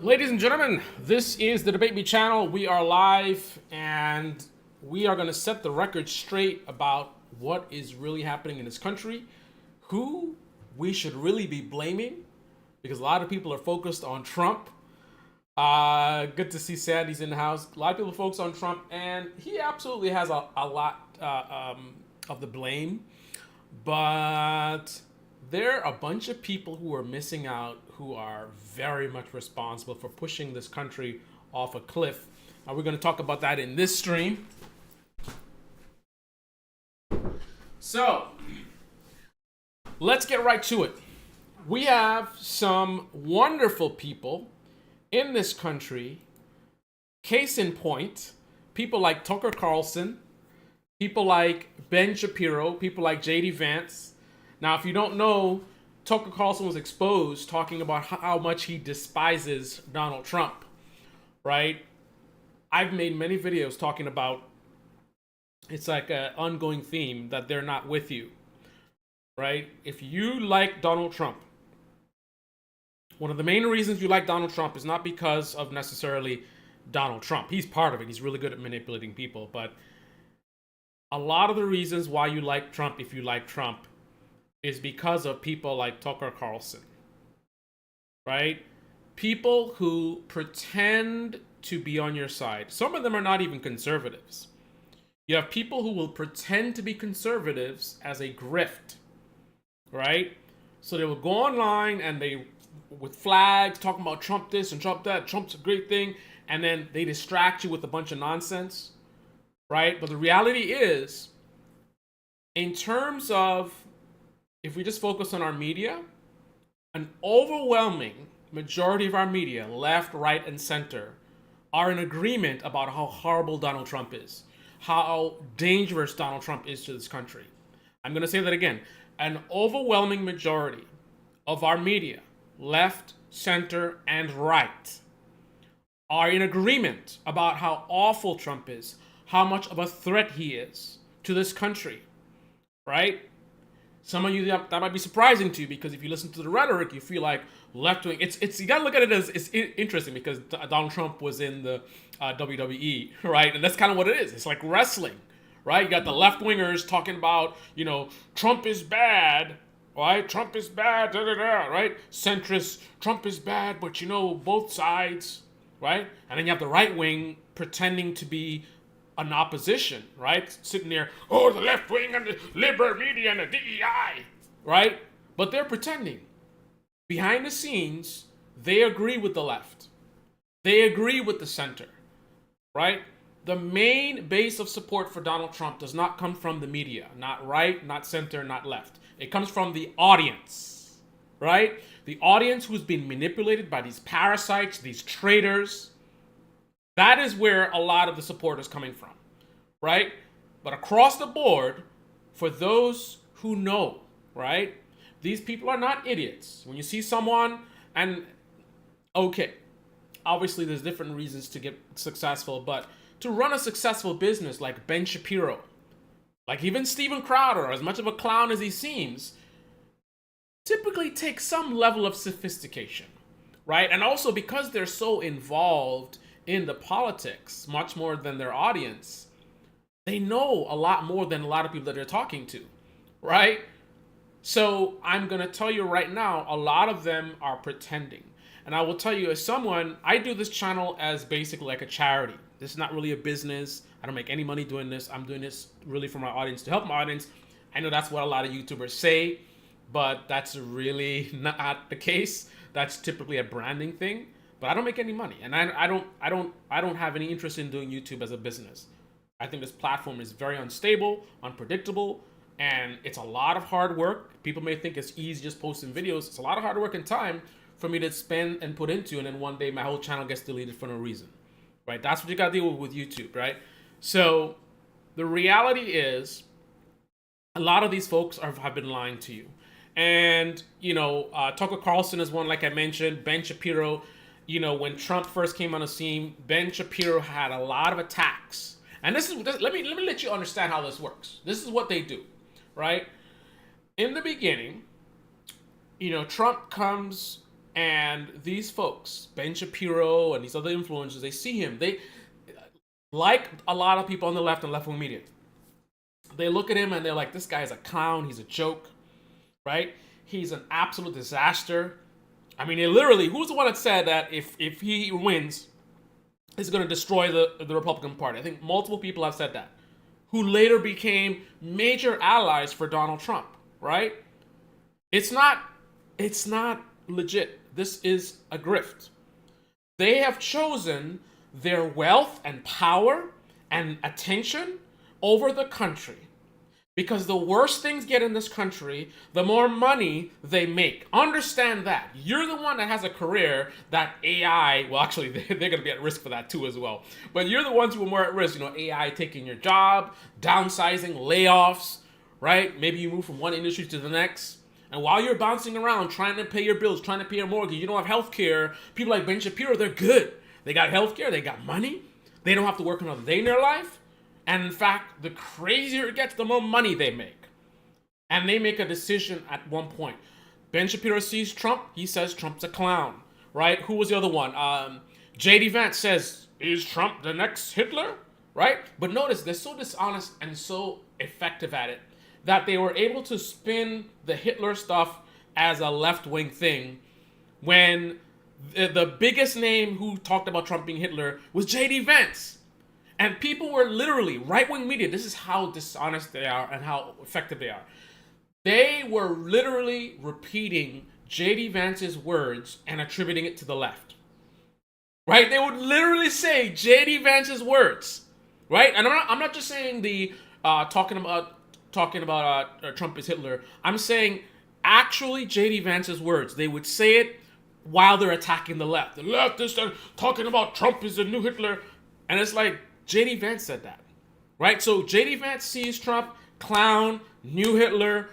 Ladies and gentlemen, this is the Debate Me channel. We are live and we are going to set the record straight about what is really happening in this country, who we should really be blaming, because a lot of people are focused on Trump. Good to see Sandy's in the house. A lot of people focus on Trump, and he absolutely has a lot of the blame. But there are a bunch of people who are missing out who are very much responsible for pushing this country off a cliff. We're going to talk about that in this stream. So, let's get right to it. We have some wonderful people in this country. Case in point, people like Tucker Carlson, people like Ben Shapiro, people like J.D. Vance. Now, if you don't know, Tucker Carlson was exposed talking about how much he despises Donald Trump, right? I've made many videos talking about it's like an ongoing theme that they're not with you, right? If you like Donald Trump, one of the main reasons you like Donald Trump is not because of necessarily Donald Trump. He's part of it. He's really good at manipulating people. But a lot of the reasons why you like Trump, if you like Trump, is because of people like Tucker Carlson, right? People who pretend to be on your side. Some of them are not even conservatives. You have people who will pretend to be conservatives as a grift, right? So they will go online and they, with flags, talking about Trump this and Trump that, Trump's a great thing, and then they distract you with a bunch of nonsense, right? But the reality is, in terms of, if we just focus on our media, an overwhelming majority of our media, left, right, and center, are in agreement about how horrible Donald Trump is, how dangerous Donald Trump is to this country. I'm going to say that again. An overwhelming majority of our media, left, center, and right, are in agreement about how awful Trump is, how much of a threat he is to this country, right? Some of you, that might be surprising to you, because if you listen to the rhetoric, you feel like left wing. It's you gotta look at it as it's interesting, because Donald Trump was in the WWE, right? And that's kind of what it is. It's like wrestling, right? You got the left wingers talking about, Trump is bad, right? Trump is bad, da da da, right? Centrist, Trump is bad, but both sides, right? And then you have the right wing pretending to be an opposition, right? Sitting there, the left wing and the liberal media and the DEI, right? But they're pretending. Behind the scenes, they agree with the left. They agree with the center, right? The main base of support for Donald Trump does not come from the media, not right, not center, not left. It comes from the audience, right? The audience who's been manipulated by these parasites, these traitors. That is where a lot of the support is coming from, right? But across the board, for those who know, right? These people are not idiots. When you see someone, and okay, obviously there's different reasons to get successful, but to run a successful business like Ben Shapiro, like even Steven Crowder, as much of a clown as he seems, typically takes some level of sophistication, right? And also because they're so involved in the politics, much more than their audience, they know a lot more than a lot of people that they're talking to, right? So I'm going to tell you right now, a lot of them are pretending. And I will tell you, as someone, I do this channel as basically like a charity. This is not really a business. I don't make any money doing this. I'm doing this really for my audience, to help my audience. I know that's what a lot of YouTubers say, but that's really not the case. That's typically a branding thing. But I don't make any money, and I don't have any interest in doing YouTube as a business. I think this platform is very unstable, unpredictable, and it's a lot of hard work. People may think it's easy just posting videos. It's a lot of hard work and time for me to spend and put into, and then one day my whole channel gets deleted for no reason, right? That's what you gotta deal with YouTube, right? So the reality is, a lot of these folks have been lying to you, and Tucker Carlson is one, like I mentioned. Ben Shapiro. When Trump first came on the scene, Ben Shapiro had a lot of attacks. And let me let you understand how this works. This is what they do, right? In the beginning, Trump comes And these folks, Ben Shapiro and these other influencers, they see him. They, like a lot of people on the left and left-wing media, they look at him and they're like, this guy's a clown. He's a joke, right? He's an absolute disaster. I mean, literally, who's the one that said that if he wins, he's going to destroy the Republican Party? I think multiple people have said that, who later became major allies for Donald Trump, right? It's not legit. This is a grift. They have chosen their wealth and power and attention over the country, because the worse things get in this country, the more money they make. Understand that. You're the one that has a career that AI, well, actually, they're going to be at risk for that too as well. But you're the ones who are more at risk. AI taking your job, downsizing, layoffs, right? Maybe you move from one industry to the next. And while you're bouncing around, trying to pay your bills, trying to pay your mortgage, you don't have health care. People like Ben Shapiro, they're good. They got health care, they got money. They don't have to work another day in their life. And in fact, the crazier it gets, the more money they make. And they make a decision at one point. Ben Shapiro sees Trump. He says Trump's a clown, right? Who was the other one? J.D. Vance says, is Trump the next Hitler, right? But notice, they're so dishonest and so effective at it that they were able to spin the Hitler stuff as a left-wing thing when the biggest name who talked about Trump being Hitler was J.D. Vance. And people were literally, right-wing media, this is how dishonest they are and how effective they are. They were literally repeating J.D. Vance's words and attributing it to the left. Right? They would literally say J.D. Vance's words. Right? And I'm not just saying the talking about Trump is Hitler. I'm saying actually J.D. Vance's words. They would say it while they're attacking the left. The left is talking about Trump is the new Hitler. And it's like, J.D. Vance said that, right? So J.D. Vance sees Trump, clown, new Hitler,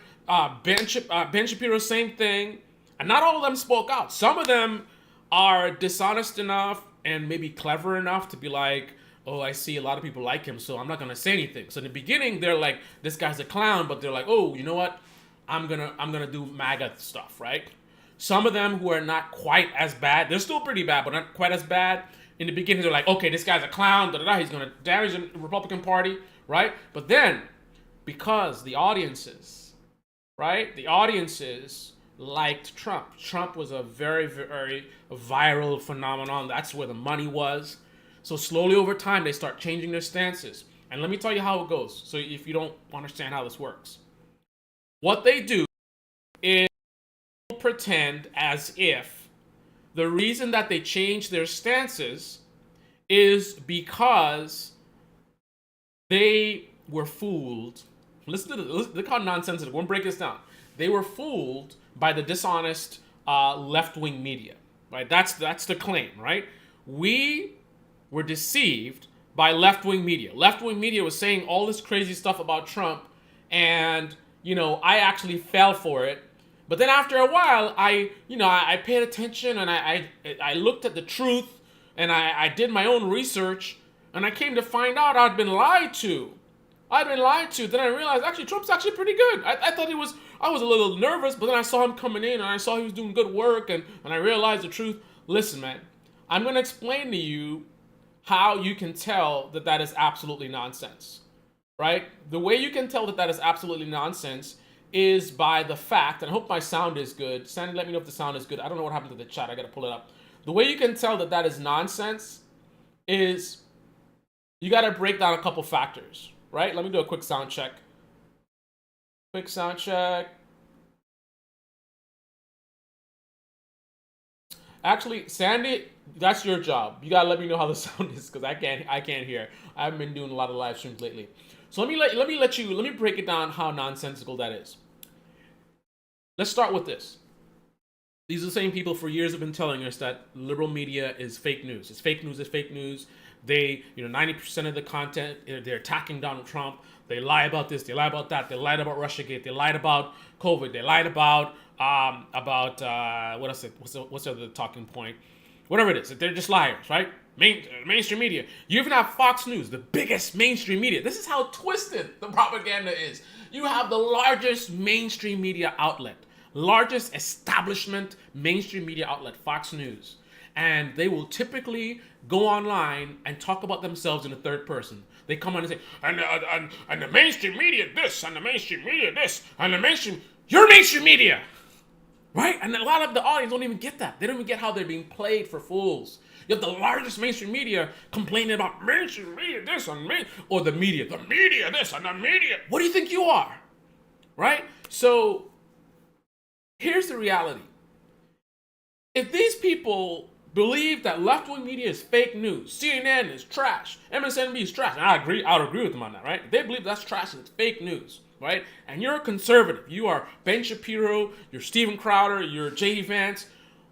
Ben Shapiro, same thing. And not all of them spoke out. Some of them are dishonest enough and maybe clever enough to be like, oh, I see a lot of people like him, so I'm not going to say anything. So in the beginning, they're like, this guy's a clown, but they're like, oh, you know what? I'm gonna do MAGA stuff, right? Some of them who are not quite as bad, they're still pretty bad, but not quite as bad. In the beginning, they're like, okay, this guy's a clown, he's going to damage the Republican Party, right? But then, because the audiences, right? The audiences liked Trump. Trump was a very, very viral phenomenon. That's where the money was. So slowly over time, they start changing their stances. And let me tell you how it goes, so if you don't understand how this works. What they do is pretend as if the reason that they change their stances is because they were fooled. Listen to this. Look how nonsensical. We'll break this down. They were fooled by the dishonest left-wing media. Right? That's the claim, right? We were deceived by left-wing media. Left-wing media was saying all this crazy stuff about Trump, and I actually fell for it. But then after a while, I paid attention and I looked at the truth and I did my own research and I came to find out I'd been lied to. Then I realized actually Trump's actually pretty good. I thought I was a little nervous, but then I saw him coming in and I saw he was doing good work and I realized the truth. Listen, man, I'm going to explain to you how you can tell that is absolutely nonsense, right? The way you can tell that is absolutely nonsense is by the fact, and I hope my sound is good. Sandy, let me know if the sound is good. I don't know what happened to the chat. I got to pull it up. The way you can tell that is nonsense is you got to break down a couple factors, right? Let me do a quick sound check. Actually, Sandy, that's your job. You got to let me know how the sound is because I can't hear. I haven't been doing a lot of live streams lately. So let me break it down how nonsensical that is. Let's start with this. These are the same people for years have been telling us that liberal media is fake news. It's fake news. They, 90% of the content, they're attacking Donald Trump. They lie about this, they lie about that, they lied about Russiagate, they lied about COVID, they lied about what else? What's the other talking point? Whatever it is, they're just liars, right? Mainstream media. You even have Fox News, the biggest mainstream media. This is how twisted the propaganda is. You have the largest mainstream media outlet largest establishment mainstream media outlet, Fox News. And they will typically go online and talk about themselves in the third person. They come on and say, and the mainstream media this, and the mainstream media this, and the mainstream, you're mainstream media, right? And a lot of the audience don't even get that. They don't even get how they're being played for fools. You have the largest mainstream media complaining about mainstream media this, or the media this, and the media. What do you think you are, right? So here's the reality. If these people believe that left-wing media is fake news, CNN is trash, MSNBC is trash, and I would agree with them on that, right? If they believe that's trash and it's fake news, right? And you're a conservative, you are Ben Shapiro, you're Steven Crowder, you're J.D. Vance,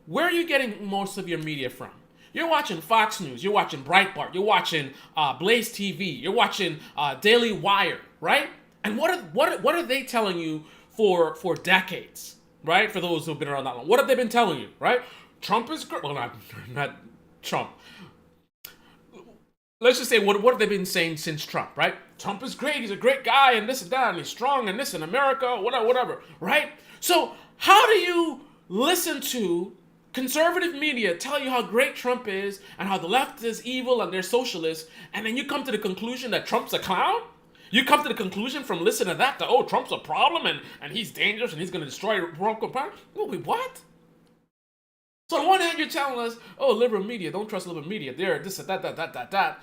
where are you getting most of your media from? You're watching Fox News, you're watching Breitbart, you're watching Blaze TV, you're watching Daily Wire, right? And what are they telling you for decades, right? For those who've been around that long, what have they been telling you, right? Trump is great. Well, not Trump. Let's just say what have they been saying since Trump, right? Trump is great. He's a great guy, and this and that, and he's strong, and this in America, whatever, right? So how do you listen to conservative media tell you how great Trump is and how the left is evil and they're socialists, and then you come to the conclusion that Trump's a clown? You come to the conclusion from listening to that Trump's a problem and he's dangerous and he's going to destroy Republican Party? Wait, what? So on one hand, you're telling us, liberal media, don't trust liberal media. They're this, that.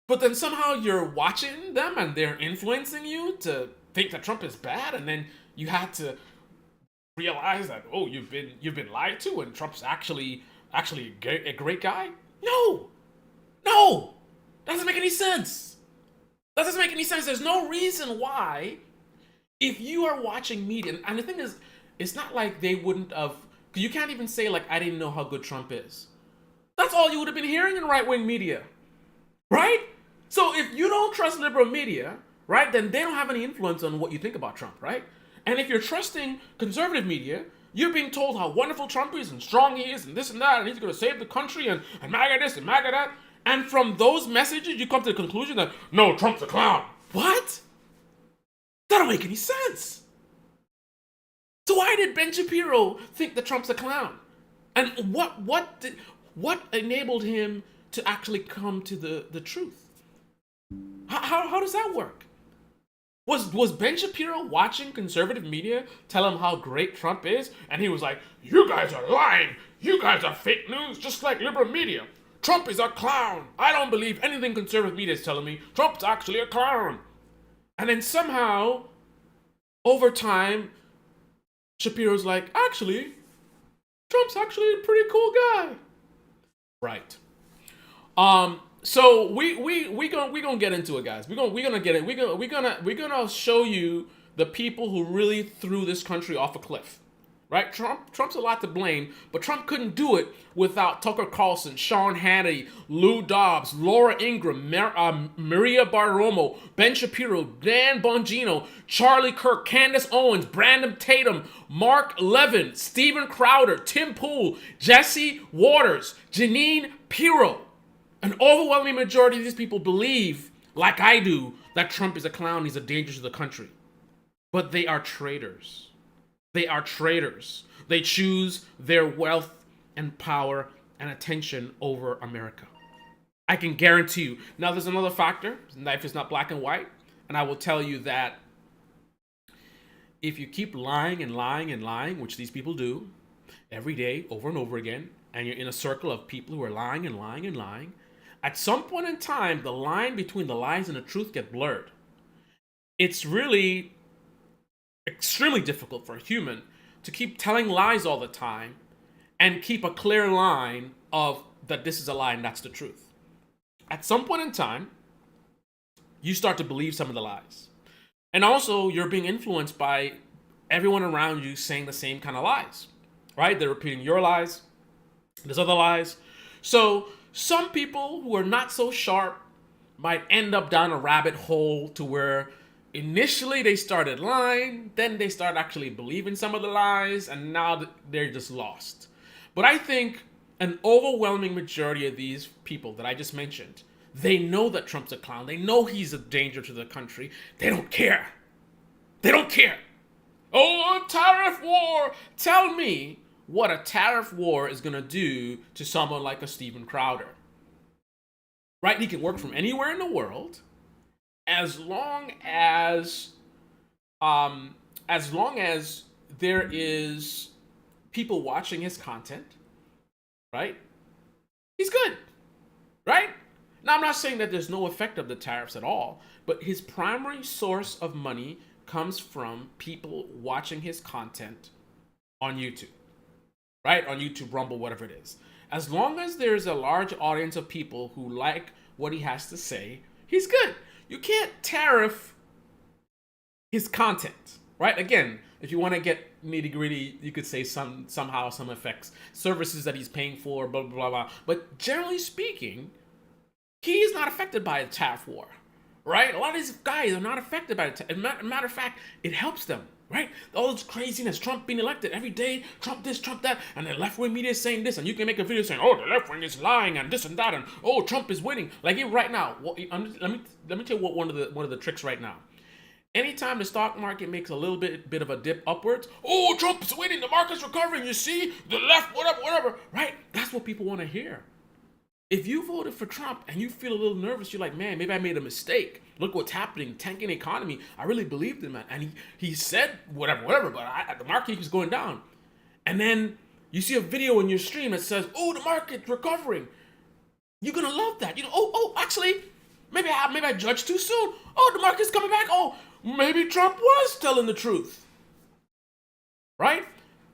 But then somehow you're watching them and they're influencing you to think that Trump is bad, and then you had to realize that, you've been lied to and Trump's actually a great guy? No! That doesn't make any sense. There's no reason why, if you are watching media, and the thing is, it's not like they wouldn't have. You can't even say, I didn't know how good Trump is. That's all you would have been hearing in right-wing media, right? So if you don't trust liberal media, right, then they don't have any influence on what you think about Trump, right? And if you're trusting conservative media, you're being told how wonderful Trump is and strong he is and this and that, and he's going to save the country and MAGA this and MAGA that. And from those messages, you come to the conclusion that, no, Trump's a clown. What? That don't make any sense. So why did Ben Shapiro think that Trump's a clown? And what enabled him to actually come to the truth? How does that work? Was Ben Shapiro watching conservative media tell him how great Trump is? And he was like, you guys are lying. You guys are fake news, just like liberal media. Trump is a clown. I don't believe anything conservative media is telling me. Trump's actually a clown. And then somehow, over time, Shapiro's like, actually, Trump's actually a pretty cool guy. Right. So we gonna get into it, guys. We're gonna get it. We're gonna show you the people who really threw this country off a cliff. Right? Trump's a lot to blame, but Trump couldn't do it without Tucker Carlson, Sean Hannity, Lou Dobbs, Laura Ingraham, Maria Bartiromo, Ben Shapiro, Dan Bongino, Charlie Kirk, Candace Owens, Brandon Tatum, Mark Levin, Steven Crowder, Tim Pool, Jesse Waters, Janine Pirro. An overwhelming majority of these people believe, like I do, that Trump is a clown, he's a danger to the country. But they are traitors. They are traitors. They choose their wealth and power and attention over America. I can guarantee you. Now, there's another factor. Life is not black and white. And I will tell you that if you keep lying and lying and lying, which these people do every day over and over again, and you're in a circle of people who are lying and lying and lying, at some point in time, the line between the lies and the truth get blurred. It's really extremely difficult for a human to keep telling lies all the time and keep a clear line of that this is a lie and that's the truth. At some point in time, you start to believe some of the lies. And also, you're being influenced by everyone around you saying the same kind of lies, right? They're repeating your lies. There's other lies. So some people who are not so sharp might end up down a rabbit hole to where initially they started lying, then they start actually believing some of the lies, and now they're just lost. But I think an overwhelming majority of these people that I just mentioned, they know that Trump's a clown. They know he's a danger to the country. They don't care. They don't care. Oh, a tariff war. Tell me what a tariff war is going to do to someone like a Steven Crowder. Right? He can work from anywhere in the world as long as there is people watching his content, right? He's good, right? Now, I'm not saying that there's no effect of the tariffs at all, but his primary source of money comes from people watching his content on YouTube, right? On YouTube, Rumble, whatever it is. As long as there's a large audience of people who like what he has to say, he's good. You can't tariff his content, right? Again, if you want to get nitty gritty, you could say somehow some effects, services that he's paying for, blah, blah, blah, blah. But generally speaking, he's not affected by a tariff war, right? A lot of these guys are not affected by it. As a matter of fact, it helps them, right? All this craziness, Trump being elected every day, Trump this, Trump that, and the left-wing media is saying this, and you can make a video saying, oh, the left-wing is lying, and this and that, and oh, Trump is winning. Like right now, let me tell you what one of the tricks right now. Anytime the stock market makes a little bit of a dip upwards, oh, Trump is winning, the market's recovering, you see, the left, whatever, right? That's what people want to hear. If you voted for Trump and you feel a little nervous, you're like, man, maybe I made a mistake. Look what's happening, tanking economy. I really believed in that. And he said whatever, but the market keeps going down. And then you see a video in your stream that says, oh, the market's recovering. You're going to love that. Actually, maybe I judged too soon. Oh, the market's coming back. Oh, maybe Trump was telling the truth. Right?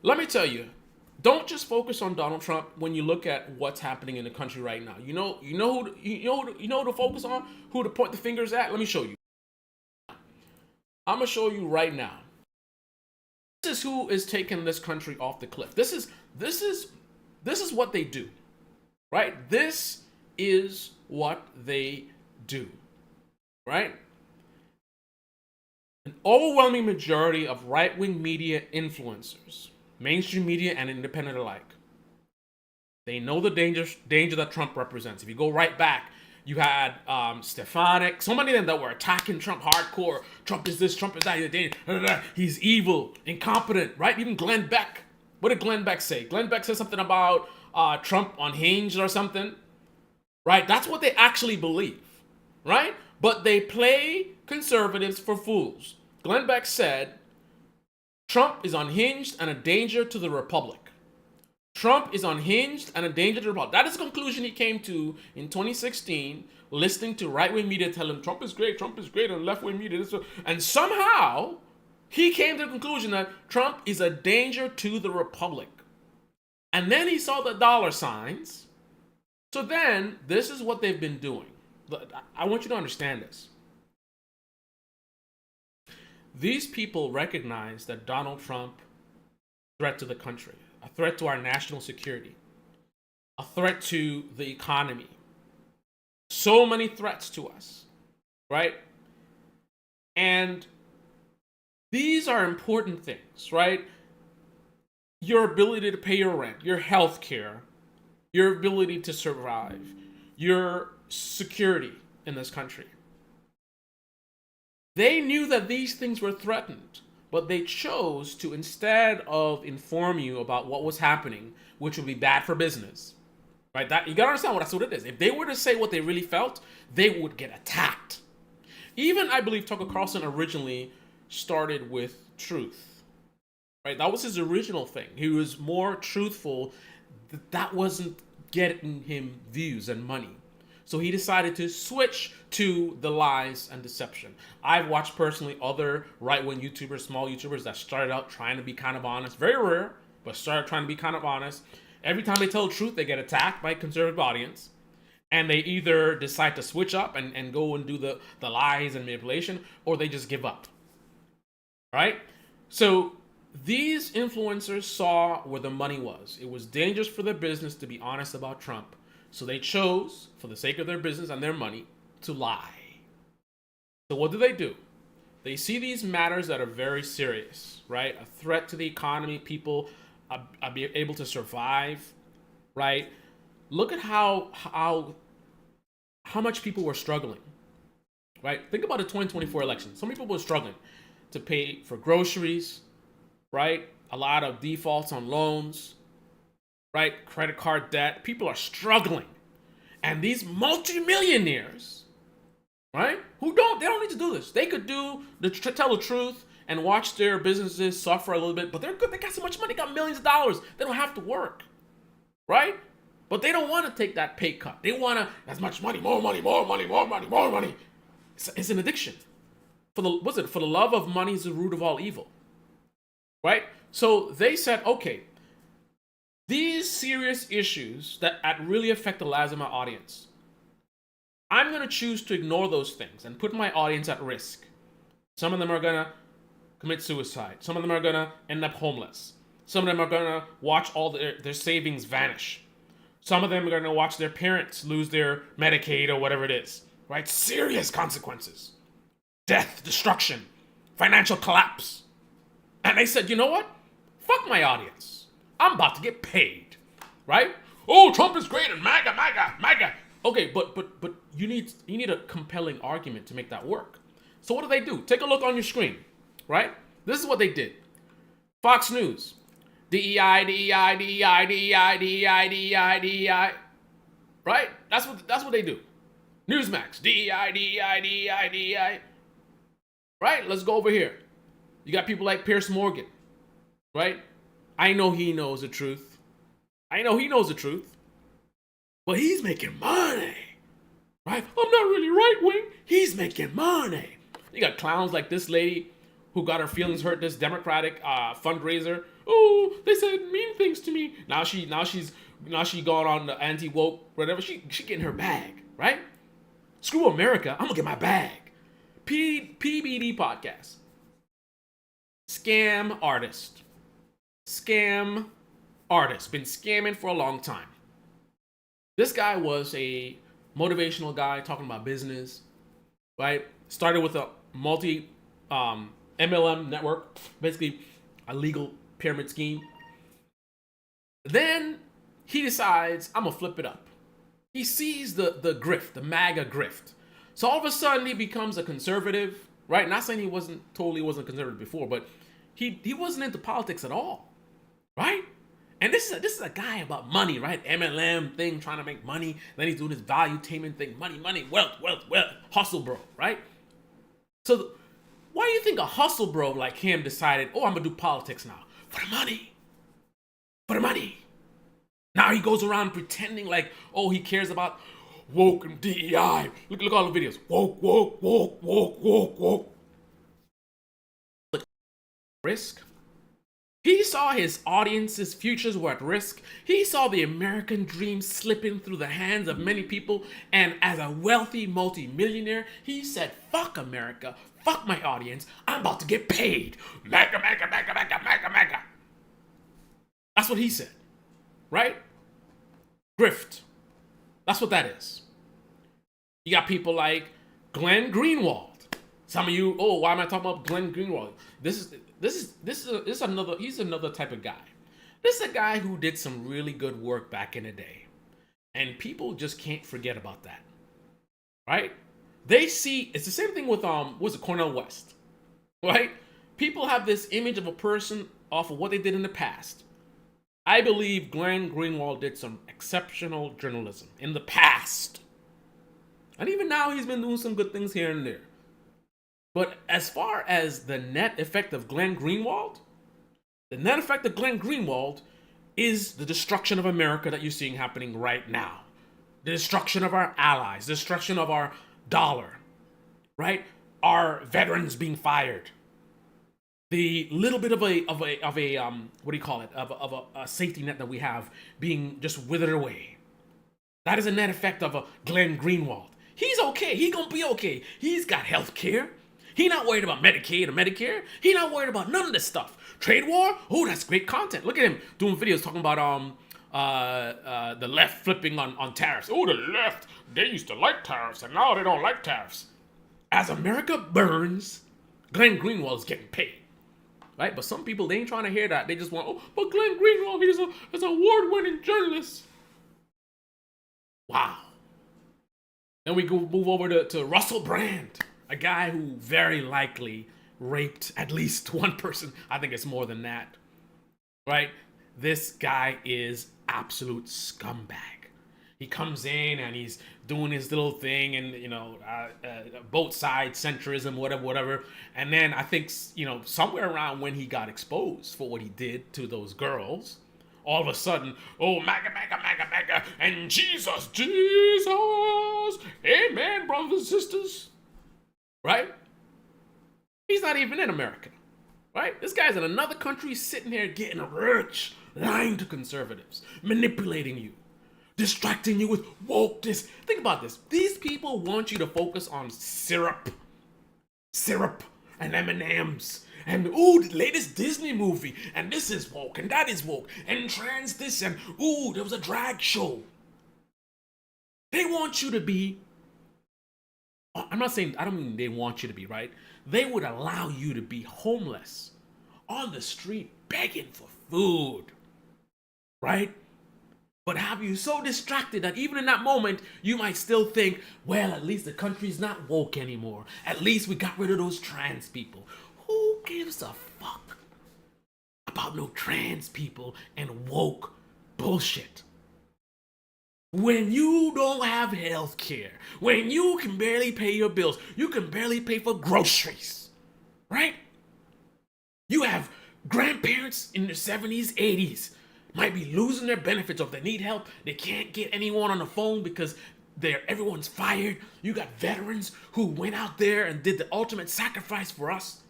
Let me tell you. Don't just focus on Donald Trump when you look at what's happening in the country right now. You know who to focus on, who to point the fingers at. Let me show you. I'm gonna show you right now. This is who is taking this country off the cliff. This is what they do, right? This is what they do, right? An overwhelming majority of right-wing media influencers, mainstream media and independent alike, they know the danger that Trump represents. If you go right back, you had Stefanik, so many of them that were attacking Trump hardcore. Trump is this, Trump is that, he's evil, incompetent, right? Even Glenn Beck. What did Glenn Beck say? Glenn Beck said something about Trump unhinged or something, right? That's what they actually believe, right? But they play conservatives for fools. Glenn Beck said, Trump is unhinged and a danger to the republic. Trump is unhinged and a danger to the republic. That is the conclusion he came to in 2016, listening to right-wing media tell him Trump is great, and left-wing media. And somehow, he came to the conclusion that Trump is a danger to the republic. And then he saw the dollar signs. So then, this is what they've been doing. I want you to understand this. These people recognize that Donald Trump is a threat to the country, a threat to our national security, a threat to the economy. So many threats to us, right? And these are important things, right? Your ability to pay your rent, your health care, your ability to survive, your security in this country. They knew that these things were threatened, but they chose to, instead of inform you about what was happening, which would be bad for business, right? That you gotta understand that's what it is. If they were to say what they really felt, they would get attacked. Even, I believe, Tucker Carlson originally started with truth, right? That was his original thing. He was more truthful. That wasn't getting him views and money. So he decided to switch to the lies and deception. I've watched personally other right-wing YouTubers, small YouTubers that started out trying to be kind of honest. Very rare, but started trying to be kind of honest. Every time they tell the truth, they get attacked by a conservative audience. And they either decide to switch up and go and do the lies and manipulation, or they just give up. Right? So these influencers saw where the money was. It was dangerous for their business to be honest about Trump. So they chose, for the sake of their business and their money, to lie. So what do? They see these matters that are very serious, right? A threat to the economy, people are be able to survive, right? Look at how much people were struggling, right? Think about the 2024 election. Some people were struggling to pay for groceries, right? A lot of defaults on loans, right? Credit card debt. People are struggling. And these multimillionaires, right? They don't need to do this. They could tell the truth and watch their businesses suffer a little bit, but they're good. They got so much money, they got millions of dollars. They don't have to work, right? But they don't want to take that pay cut. They want as much money, more money, more money, more money, more money. It's an addiction. For the love of money is the root of all evil, right? So they said, okay, these serious issues that really affect the lives of my audience, I'm going to choose to ignore those things and put my audience at risk. Some of them are going to commit suicide. Some of them are going to end up homeless. Some of them are going to watch all their savings vanish. Some of them are going to watch their parents lose their Medicaid or whatever it is, right? Serious consequences. Death, destruction, financial collapse. And they said, you know what? Fuck my audience. I'm about to get paid, right? Oh, Trump is great and MAGA, MAGA, MAGA. Okay, but you need a compelling argument to make that work. So what do? Take a look on your screen, right? This is what they did. Fox News. DEI, DEI, DEI, DEI, DEI, DEI, DEI. Right? That's what they do. Newsmax. DEI, DEI, DEI, DEI. Right? Let's go over here. You got people like Piers Morgan. Right? I know he knows the truth. But he's making money. Right? I'm not really right wing. He's making money. You got clowns like this lady who got her feelings hurt, this Democratic fundraiser. Oh, they said mean things to me. Now she's going on the anti-woke, whatever. She getting her bag, right? Screw America. I'm gonna get my bag. PBD podcast. Scam artist. Been scamming for a long time. This guy was a motivational guy talking about business, right? Started with a multi MLM network, basically a legal pyramid scheme. Then he decides, I'm gonna flip it up. He sees the grift, the MAGA grift. So all of a sudden he becomes a conservative, right? Not saying he wasn't conservative before, but he wasn't into politics at all, right? And this is a guy about money, right? MLM thing, trying to make money. Then he's doing his valuetainment thing, money, wealth, hustle bro, right? So why do you think a hustle bro like him decided, oh, I'm gonna do politics now? For the money. Now he goes around pretending like, oh, he cares about woke and DEI. Look all the videos. Woke. Risk. He saw his audience's futures were at risk. He saw the American dream slipping through the hands of many people. And as a wealthy multimillionaire, he said, fuck America, fuck my audience. I'm about to get paid. MAGA. That's what he said, right? Grift. That's what that is. You got people like Glenn Greenwald. Some of you, oh, why am I talking about Glenn Greenwald? This is another. He's another type of guy. This is a guy who did some really good work back in the day, and people just can't forget about that, right? They see it's the same thing with Cornel West, right? People have this image of a person off of what they did in the past. I believe Glenn Greenwald did some exceptional journalism in the past, and even now he's been doing some good things here and there. But as far as the net effect of Glenn Greenwald, is the destruction of America that you're seeing happening right now. The destruction of our allies, the destruction of our dollar, right? Our veterans being fired. The little bit of a safety net that we have being just withered away. That is a net effect of a Glenn Greenwald. He's okay. He's gonna be okay. He's got health care. He's not worried about Medicaid or Medicare. He's not worried about none of this stuff. Trade war? Oh, that's great content. Look at him doing videos talking about the left flipping on tariffs. Oh, the left, they used to like tariffs and now they don't like tariffs. As America burns, Glenn Greenwald is getting paid. Right? But some people, they ain't trying to hear that. They just want, oh, but Glenn Greenwald, he's an award-winning journalist. Wow. Then we go move over to Russell Brand. A guy who very likely raped at least one person. I think it's more than that, right? This guy is absolute scumbag. He comes in and he's doing his little thing, and both sides, centrism, whatever. And then I think somewhere around when he got exposed for what he did to those girls, all of a sudden, oh, MAGA, MAGA, MAGA, MAGA, and Jesus, amen, brothers and sisters, right? He's not even in America, right? This guy's in another country sitting here getting rich, lying to conservatives, manipulating you, distracting you with wokeness. Think about this. These people want you to focus on syrup, and M&Ms, and the latest Disney movie, and this is woke, and that is woke, and trans this, and there was a drag show. They want you to be, I don't mean they want you to be, right? They would allow you to be homeless on the street begging for food, right? But have you so distracted that even in that moment, you might still think, well, at least the country's not woke anymore. At least we got rid of those trans people. Who gives a fuck about no trans people and woke bullshit? When you don't have health care, when you can barely pay your bills, you can barely pay for groceries, right? You have grandparents in their 70s, 80s, might be losing their benefits, or if they need help, they can't get anyone on the phone because everyone's fired. You got veterans who went out there and did the ultimate sacrifice for us,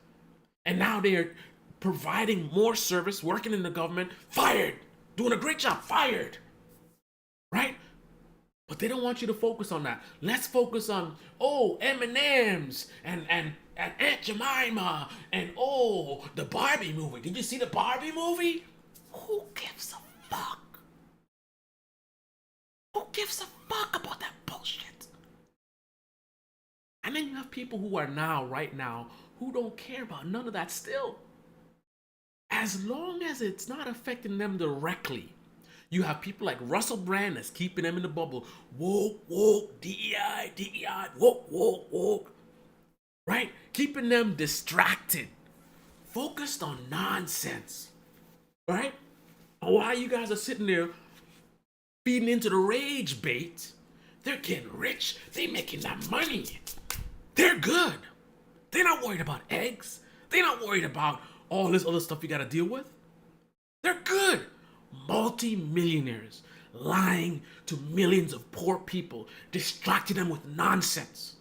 and now they're providing more service, working in the government, fired, doing a great job, fired, right? But they don't want you to focus on that. Let's focus on, M&M's and Aunt Jemima and the Barbie movie. Did you see the Barbie movie? Who gives a fuck? Who gives a fuck about that bullshit? And then you have people who are right now, who don't care about none of that still. As long as it's not affecting them directly. You have people like Russell Brand that's keeping them in the bubble. Woke, DEI, woke. Right? Keeping them distracted. Focused on nonsense. Right? And while you guys are sitting there feeding into the rage bait, they're getting rich. They're making that money. They're good. They're not worried about eggs. They're not worried about all this other stuff you got to deal with. They're good. Multi-millionaires lying to millions of poor people, distracting them with nonsense.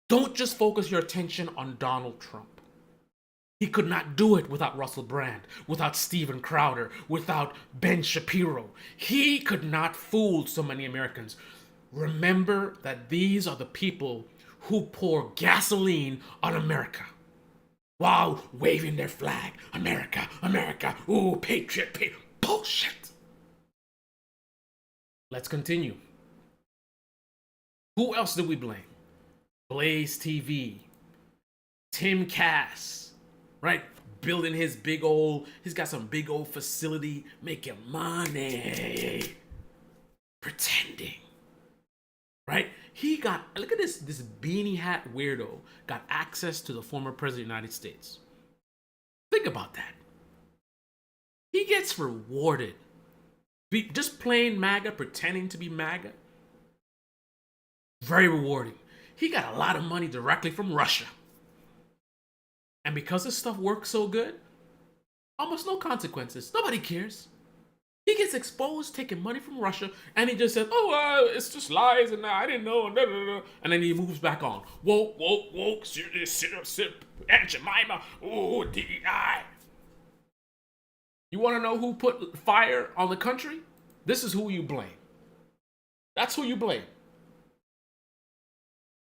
Don't just focus your attention on Donald Trump. He could not do it without Russell Brand, without Steven Crowder, without Ben Shapiro. He could not fool so many Americans. Remember that these are the people who pour gasoline on America while waving their flag. America, America, patriot. Bullshit. Let's continue. Who else did we blame? Blaze TV, Tim Cass, right? Building he's got some big old facility, making money, pretending, right? Look at this beanie hat weirdo got access to the former president of the United States. Think about that. He gets rewarded. Just plain MAGA, pretending to be MAGA. Very rewarding. He got a lot of money directly from Russia. And because this stuff works so good, almost no consequences. Nobody cares. He gets exposed taking money from Russia, and he just says, it's just lies, and I didn't know, and then he moves back on. Woke, sip, Aunt Jemima, DEI. You want to know who put fire on the country? This is who you blame. That's who you blame.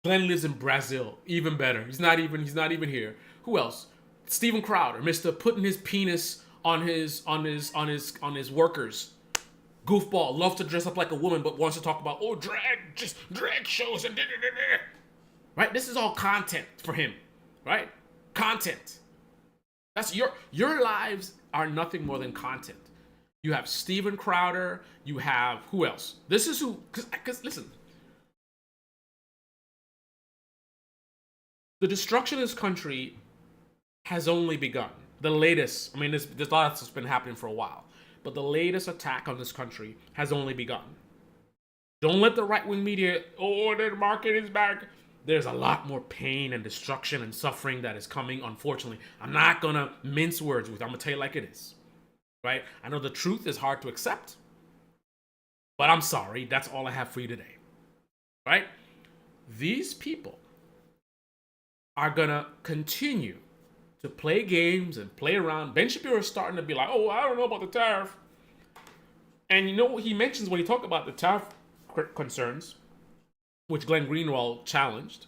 Glenn lives in Brazil. Even better. He's not even here. Who else? Steven Crowder, Mr. putting his penis on his workers. Goofball, loves to dress up like a woman, but wants to talk about drag shows and right. This is all content for him, right? Content. That's your lives are nothing more than content. You have Steven Crowder. You have who else? This is who. Because listen, the destruction of this country has only begun. The latest, I mean, there's a lot that's been happening for a while, but the latest attack on this country has only begun. Don't let the right-wing media, oh, the market is back. There's a lot more pain and destruction and suffering that is coming, unfortunately. I'm not going to mince words with you. I'm going to tell you like it is, right? I know the truth is hard to accept, but I'm sorry. That's all I have for you today, right? These people are going to continue to play games and play around. Ben Shapiro is starting to be like, oh, I don't know about the tariff. And you know what he mentions when he talks about the tariff concerns, which Glenn Greenwald challenged?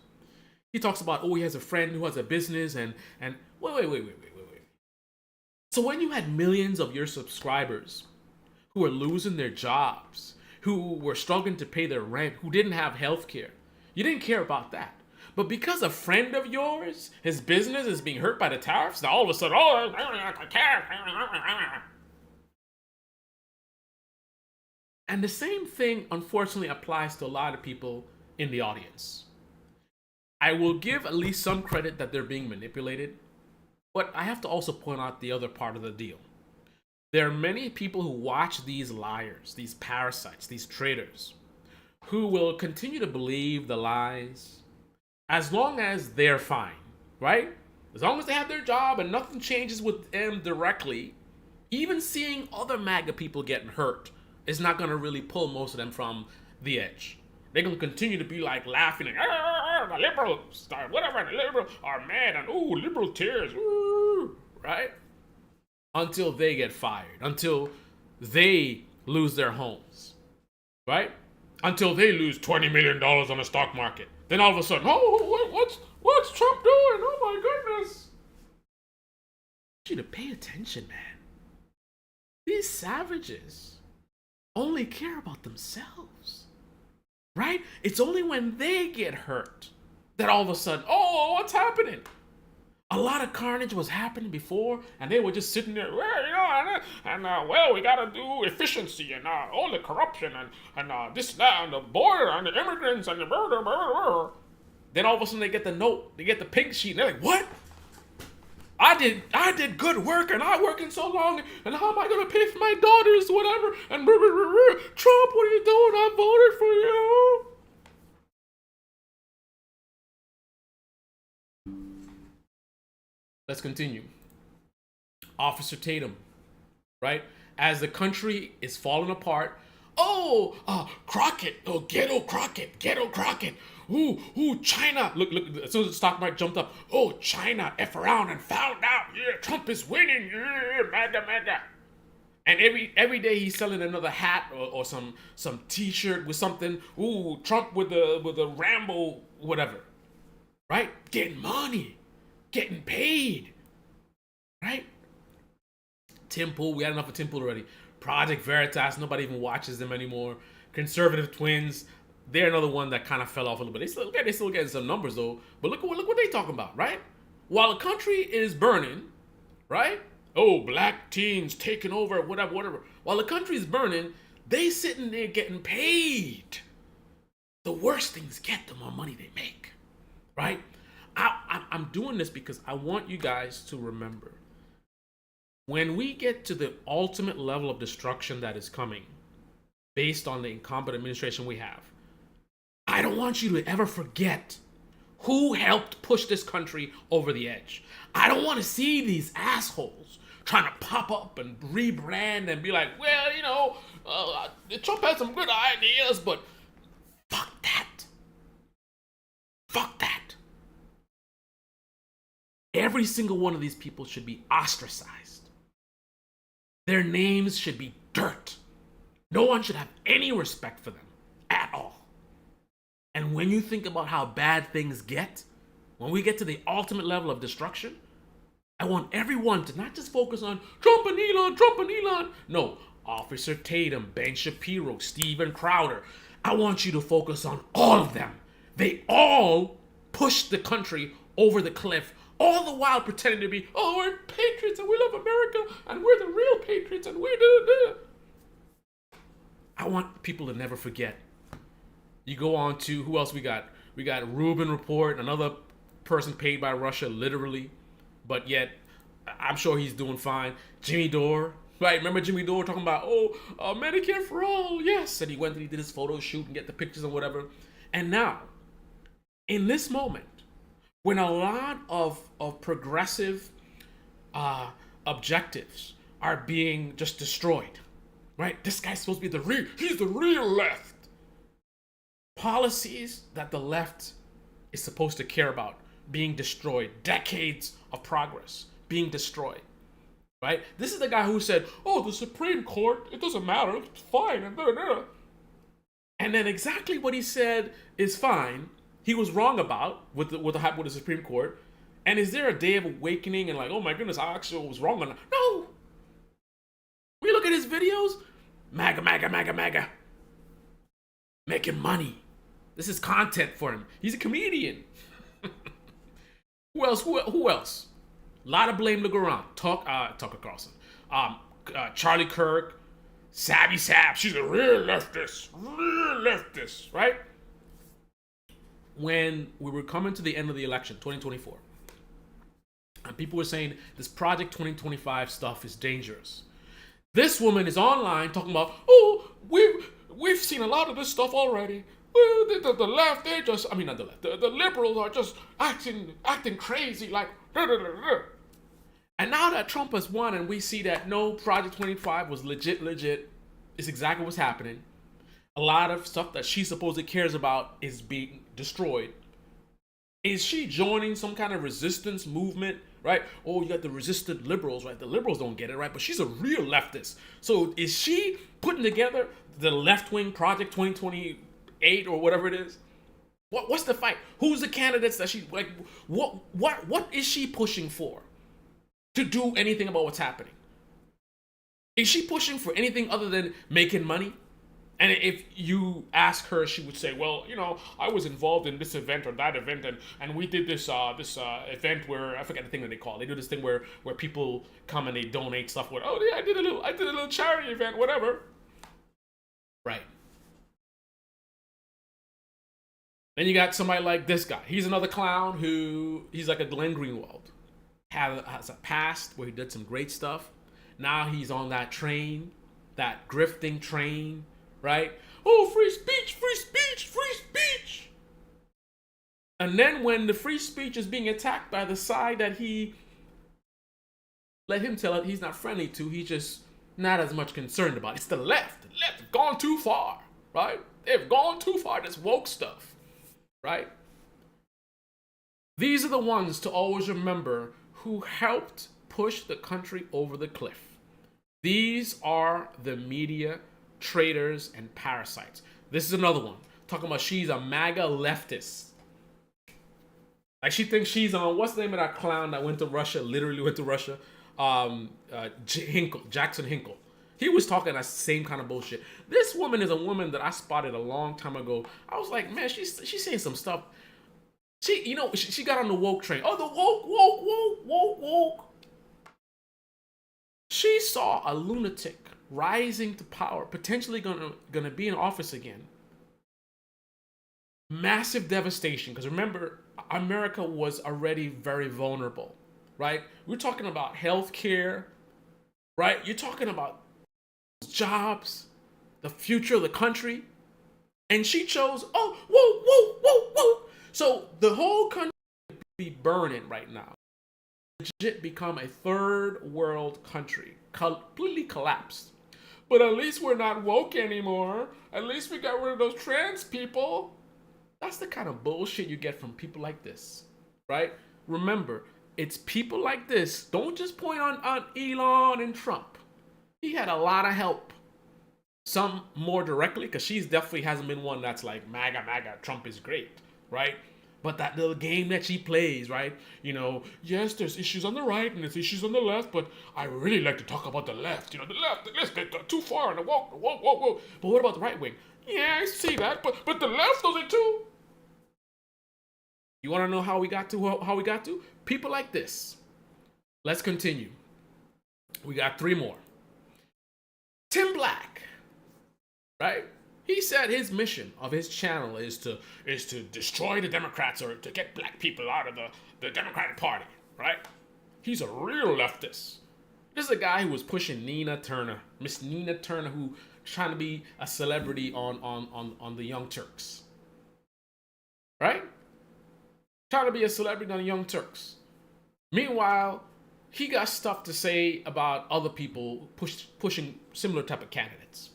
He talks about, oh, he has a friend who has a business and wait. So when you had millions of your subscribers who were losing their jobs, who were struggling to pay their rent, who didn't have health care, you didn't care about that. But because a friend of yours, his business is being hurt by the tariffs, now all of a sudden, oh, tariff. And the same thing, unfortunately, applies to a lot of people in the audience. I will give at least some credit that they're being manipulated, but I have to also point out the other part of the deal. There are many people who watch these liars, these parasites, these traitors, who will continue to believe the lies as long as they're fine, right? As long as they have their job and nothing changes with them directly, even seeing other MAGA people getting hurt is not going to really pull most of them from the edge. They're going to continue to be like laughing and the liberals, whatever, the liberals are mad and ooh, liberal tears, ooh, right? Until they get fired, until they lose their homes, right? Until they lose $20 million on the stock market. Then all of a sudden, oh, what's Trump doing? Oh my goodness. I want you to pay attention, man. These savages only care about themselves, right? It's only when they get hurt that all of a sudden, oh, what's happening? A lot of carnage was happening before, and they were just sitting there, well, well, we gotta do efficiency and all the corruption and this, that, and the border and the immigrants and the murder. Then all of a sudden they get the note, they get the pink sheet, and they're like, what? I did good work, and I working so long, and how am I gonna pay for my daughters, whatever? And Trump, what are you doing? I voted for you. Let's continue. Officer Tatum, right? As the country is falling apart, Crockett, ghetto Crockett. Ooh, China. Look, as soon as the stock market jumped up, oh, China, F around and found out, yeah, Trump is winning, yeah, MAGA. And every day he's selling another hat or some t-shirt with something, ooh, Trump with a Rambo, whatever, right? Getting money. Getting paid, right? Tim Pool, we had enough of Tim Pool already. Project Veritas, nobody even watches them anymore. Conservative Twins, they're another one that kind of fell off a little bit. They still getting some numbers though. But look what they talking about, right? While the country is burning, right? Oh, black teens taking over, whatever. While the country is burning, they sitting there getting paid. The worse things get, the more money they make, right? I'm doing this because I want you guys to remember, when we get to the ultimate level of destruction that is coming based on the incompetent administration we have, I don't want you to ever forget who helped push this country over the edge. I don't want to see these assholes trying to pop up and rebrand and be like, well, Trump had some good ideas, but fuck that. Fuck that. Every single one of these people should be ostracized. Their names should be dirt. No one should have any respect for them at all. And when you think about how bad things get, when we get to the ultimate level of destruction, I want everyone to not just focus on Trump and Elon. No, Officer Tatum, Ben Shapiro, Steven Crowder. I want you to focus on all of them. They all pushed the country over the cliff, all the while pretending to be, oh, we're patriots and we love America and we're the real patriots and we're I want people to never forget. You go on to, who else we got? We got Rubin Report, another person paid by Russia, literally, but yet I'm sure he's doing fine. Jimmy Dore, right? Remember Jimmy Dore talking about, Medicare for all, yes. And he went and he did his photo shoot and get the pictures and whatever. And now, in this moment, when a lot of progressive objectives are being just destroyed, right? This guy's supposed to be he's the real left. Policies that the left is supposed to care about being destroyed. Decades of progress being destroyed, right? This is the guy who said, the Supreme Court, it doesn't matter, it's fine. And then exactly what he said is fine, he was wrong about with the Supreme Court. And is there a day of awakening and like, oh my goodness, I actually was wrong on that? No. We look at his videos, MAGA, MAGA, MAGA, MAGA. Making money. This is content for him. He's a comedian. Who else? Who else? A lot of blame to go around. Tucker Carlson. Charlie Kirk. Savvy Sab. She's a real leftist. Right? When we were coming to the end of the election, 2024, and people were saying this Project 2025 stuff is dangerous. This woman is online talking about, we've seen a lot of this stuff already. The left, not the left, the liberals are just acting crazy, like, And now that Trump has won and we see that no, Project 25 was legit, it's exactly what's happening. A lot of stuff that she supposedly cares about is being destroyed. Is she joining some kind of resistance movement, right? Oh, you got the resistant liberals, right? The liberals don't get it, right? But she's a real leftist. So is she putting together the left-wing Project 2028 or whatever it is? What's the fight? Who's the candidates that she, like, what is she pushing for to do anything about what's happening? Is she pushing for anything other than making money? And if you ask her, she would say, well, I was involved in this event or that event, and we did this event where, I forget the thing that they call it. They do this thing where people come and they donate stuff. I did a little charity event, whatever. Right. Then you got somebody like this guy. He's another clown he's like a Glenn Greenwald. Has a past where he did some great stuff. Now he's on that train, that grifting train. Right? Oh, free speech, free speech, free speech. And then when the free speech is being attacked by the side that he let him tell it he's not friendly to, he's just not as much concerned about. It's the left. The left have gone too far, right? They've gone too far, this woke stuff, right? These are the ones to always remember who helped push the country over the cliff. These are the media traitors and parasites. This is another one talking about she's a MAGA leftist. Like she thinks she's on, what's the name of that clown that went to Russia, literally went to Russia? Jackson Hinkle. He was talking that same kind of bullshit. This woman is a woman that I spotted a long time ago. I was like, man, she's saying some stuff. She got on the woke train. Oh, the woke. She saw a lunatic rising to power, potentially gonna be in office again. Massive devastation, because remember, America was already very vulnerable, right? We're talking about healthcare, right? You're talking about jobs, the future of the country, and she chose, whoa. So the whole country would be burning right now. Legit become a third world country, completely collapsed. But at least we're not woke anymore. At least we got rid of those trans people. That's the kind of bullshit you get from people like this, right? Remember, it's people like this. Don't just point on Elon and Trump. He had a lot of help. Some more directly, because she definitely hasn't been one that's like, MAGA, Trump is great, right? But that little game that she plays, right? Yes, there's issues on the right and there's issues on the left, but I really like to talk about the left. The left, let's get too far and the woke. But what about the right wing? Yeah, I see that, but the left does it too. You want to know how we got to? People like this. Let's continue. We got 3 more. Tim Black, right? He said his mission of his channel is to destroy the Democrats or to get black people out of the Democratic Party, right? He's a real leftist. This is a guy who was pushing Nina Turner, Miss Nina Turner, who trying to be a celebrity on the Young Turks. Right? Trying to be a celebrity on the Young Turks. Meanwhile, he got stuff to say about other people pushing similar type of candidates.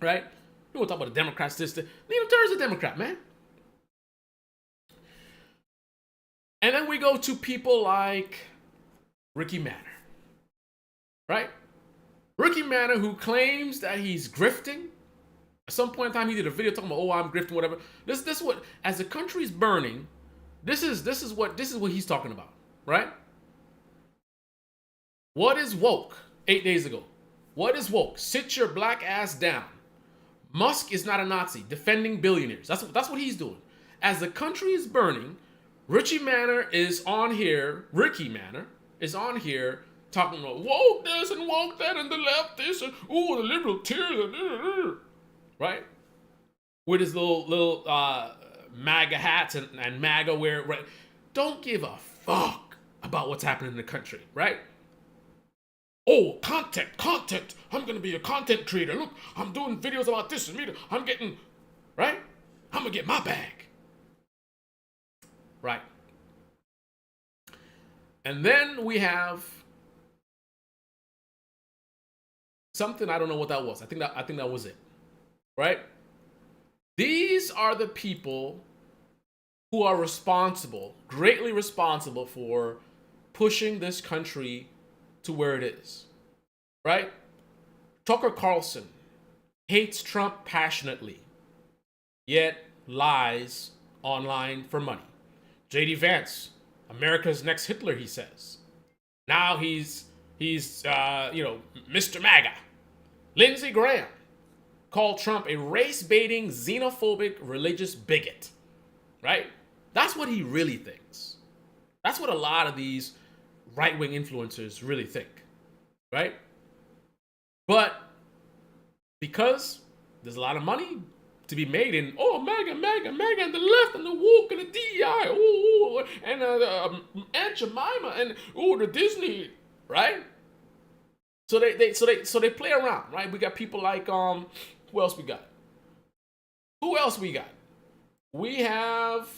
Right? You want to talk about the Democrats, Nina Turner's a Democrat, man. And then we go to people like Ricky Manor. Right? Ricky Manor, who claims that he's grifting. At some point in time, he did a video talking about, oh, I'm grifting, whatever. This is what, as the country's burning, this is what he's talking about, right? What is woke? 8 days ago. What is woke? Sit your black ass down. Musk is not a Nazi. Defending billionaires. That's what he's doing. As the country is burning, Ricky Manor is on here talking about woke this and woke that and the left this and the liberal tears, right? With his little MAGA hats and MAGA wear, right? Don't give a fuck about what's happening in the country, right? Oh, content. I'm gonna be a content creator. Look, I'm doing videos about this and media. I'm getting, right? I'm gonna get my bag. Right. And then we have something, I don't know what that was. I think that was it. Right? These are the people who are greatly responsible for pushing this country to where it is. Right? Tucker Carlson hates Trump passionately, yet lies online for money. J.D. Vance, America's next Hitler, he says. Now he's Mr. MAGA. Lindsey Graham called Trump a race-baiting, xenophobic, religious bigot. Right? That's what he really thinks. That's what a lot of these right-wing influencers really think. Right? But because there's a lot of money to be made in, MAGA, and the left, and the woke, and the DEI, and Aunt Jemima, and the Disney, right? So they play around, right? We got people like who else we got? We have,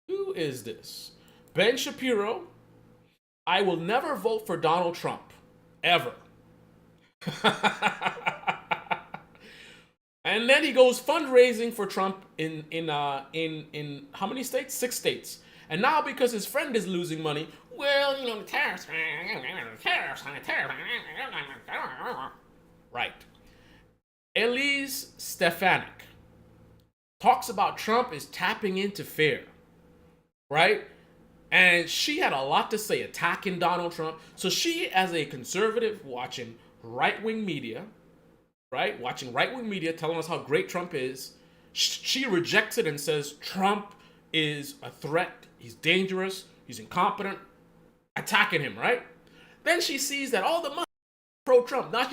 who is this? Ben Shapiro. I will never vote for Donald Trump, ever. And then he goes fundraising for Trump in how many states? 6 states. And now because his friend is losing money, the tariffs. Right. Elise Stefanik talks about Trump is tapping into fear. Right? And she had a lot to say attacking Donald Trump. So she, as a conservative watching right-wing media, right? Watching right-wing media telling us how great Trump is, she rejects it and says Trump is a threat. He's dangerous. He's incompetent. Attacking him, right? Then she sees that all the money pro-Trump. Now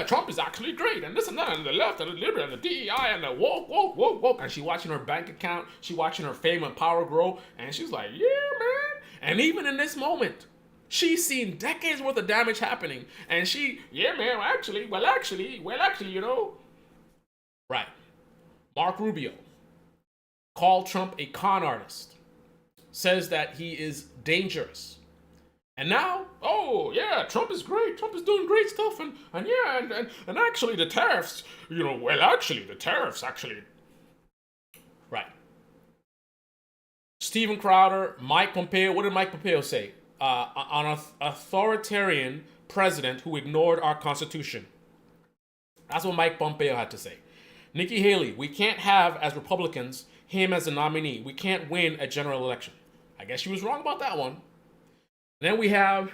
Trump is actually great. And this and that, and the left, and the liberal, and the DEI, and the woke. And she's watching her bank account. She's watching her fame and power grow. And she's like, yeah, man. And even in this moment, she's seen decades worth of damage happening. And she, actually, Right. Mark Rubio called Trump a con artist. Says that he is dangerous. And now, Trump is great. Trump is doing great stuff. And actually the tariffs, the tariffs actually. Right. Steven Crowder, Mike Pompeo. What did Mike Pompeo say? On an authoritarian president who ignored our Constitution. That's what Mike Pompeo had to say. Nikki Haley, we can't have, as Republicans, him as a nominee. We can't win a general election. I guess she was wrong about that one. Then we have,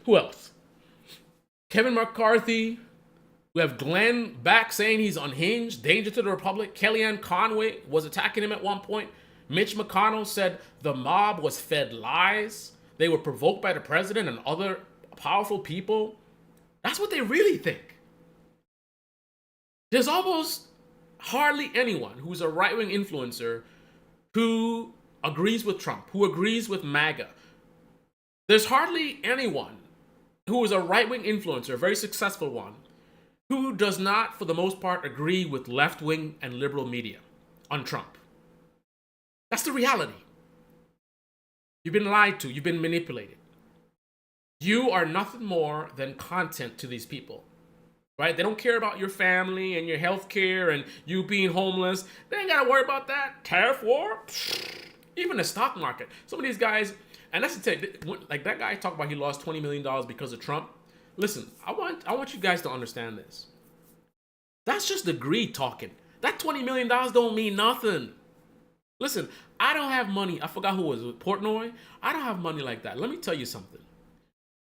who else? Kevin McCarthy. We have Glenn Beck saying he's unhinged, danger to the Republic. Kellyanne Conway was attacking him at one point. Mitch McConnell said the mob was fed lies. They were provoked by the president and other powerful people. That's what they really think. There's almost hardly anyone who's a right-wing influencer who agrees with Trump, who agrees with MAGA, There's hardly anyone who is a right-wing influencer, a very successful one, who does not, for the most part, agree with left-wing and liberal media on Trump. That's the reality. You've been lied to. You've been manipulated. You are nothing more than content to these people, right? They don't care about your family and your health care and you being homeless. They ain't got to worry about that. Tariff war? Even the stock market. Some of these guys, and that's the thing, like that guy talked about he lost $20 million because of Trump. Listen, I want you guys to understand this. That's just the greed talking. That $20 million don't mean nothing. Listen, I don't have money. I forgot who was it, Portnoy? I don't have money like that. Let me tell you something.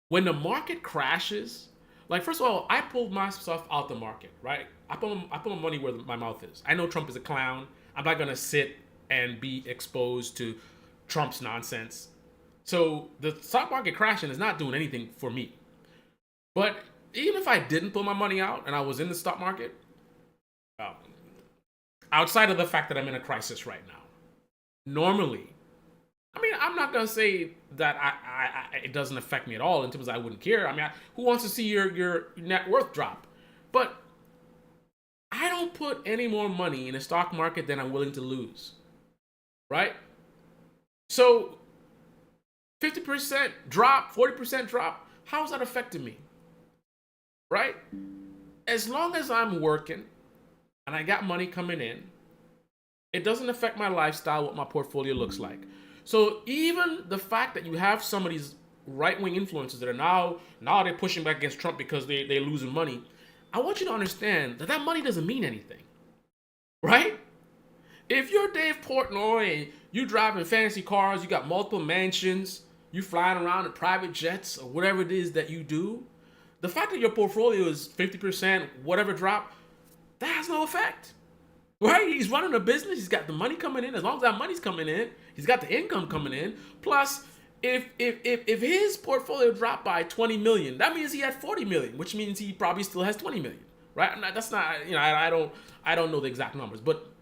When the market crashes, like first of all, I pulled my stuff out the market, right? I put my money where my mouth is. I know Trump is a clown. I'm not gonna sit and be exposed to Trump's nonsense. So the stock market crashing is not doing anything for me. But even if I didn't pull my money out and I was in the stock market, um, outside of the fact that I'm in a crisis right now, normally, I mean, I'm not gonna say that it doesn't affect me at all in terms of I wouldn't care. I mean, who wants to see your net worth drop? But I don't put any more money in the stock market than I'm willing to lose, right? So 50% drop, 40% drop, how's that affecting me, right? As long as I'm working and I got money coming in, it doesn't affect my lifestyle, what my portfolio looks like. So even the fact that you have some of these right-wing influencers that are now they're pushing back against Trump because they're losing money, I want you to understand that that money doesn't mean anything, right? If you're Dave Portnoy and you driving fancy cars, you got multiple mansions, you flying around in private jets or whatever it is that you do, the fact that your portfolio is 50%, whatever drop, that has no effect. Right? He's running a business. He's got the money coming in. As long as that money's coming in, he's got the income coming in. Plus, if his portfolio dropped by 20 million, that means he had 40 million, which means he probably still has 20 million. Right? That's not, I don't know the exact numbers, but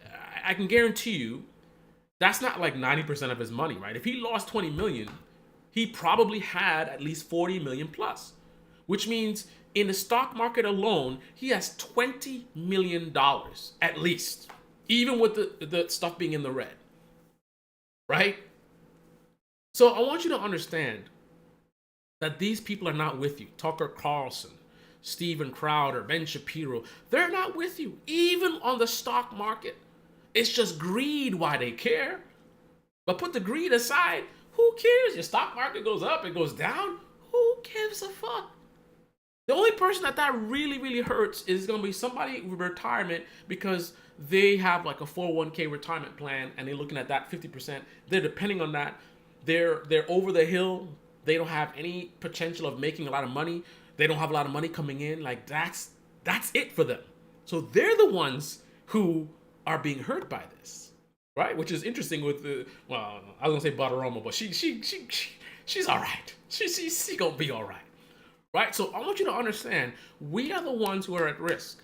I can guarantee you that's not like 90% of his money, right? If he lost 20 million, he probably had at least 40 million plus, which means in the stock market alone, he has $20 million at least, even with the stuff being in the red, right? So I want you to understand that these people are not with you. Tucker Carlson, Steven Crowder, Ben Shapiro, they're not with you, even on the stock market. It's just greed why they care. But put the greed aside, who cares? Your stock market goes up, it goes down. Who gives a fuck? The only person that really, really hurts is going to be somebody with retirement because they have like a 401k retirement plan and they're looking at that 50%. They're depending on that. They're over the hill. They don't have any potential of making a lot of money. They don't have a lot of money coming in. Like that's it for them. So they're the ones who are being hurt by this, right? Which is interesting with the, well, I was going to say Badaroma, but she's all right. She going to be all right. Right? So I want you to understand, we are the ones who are at risk.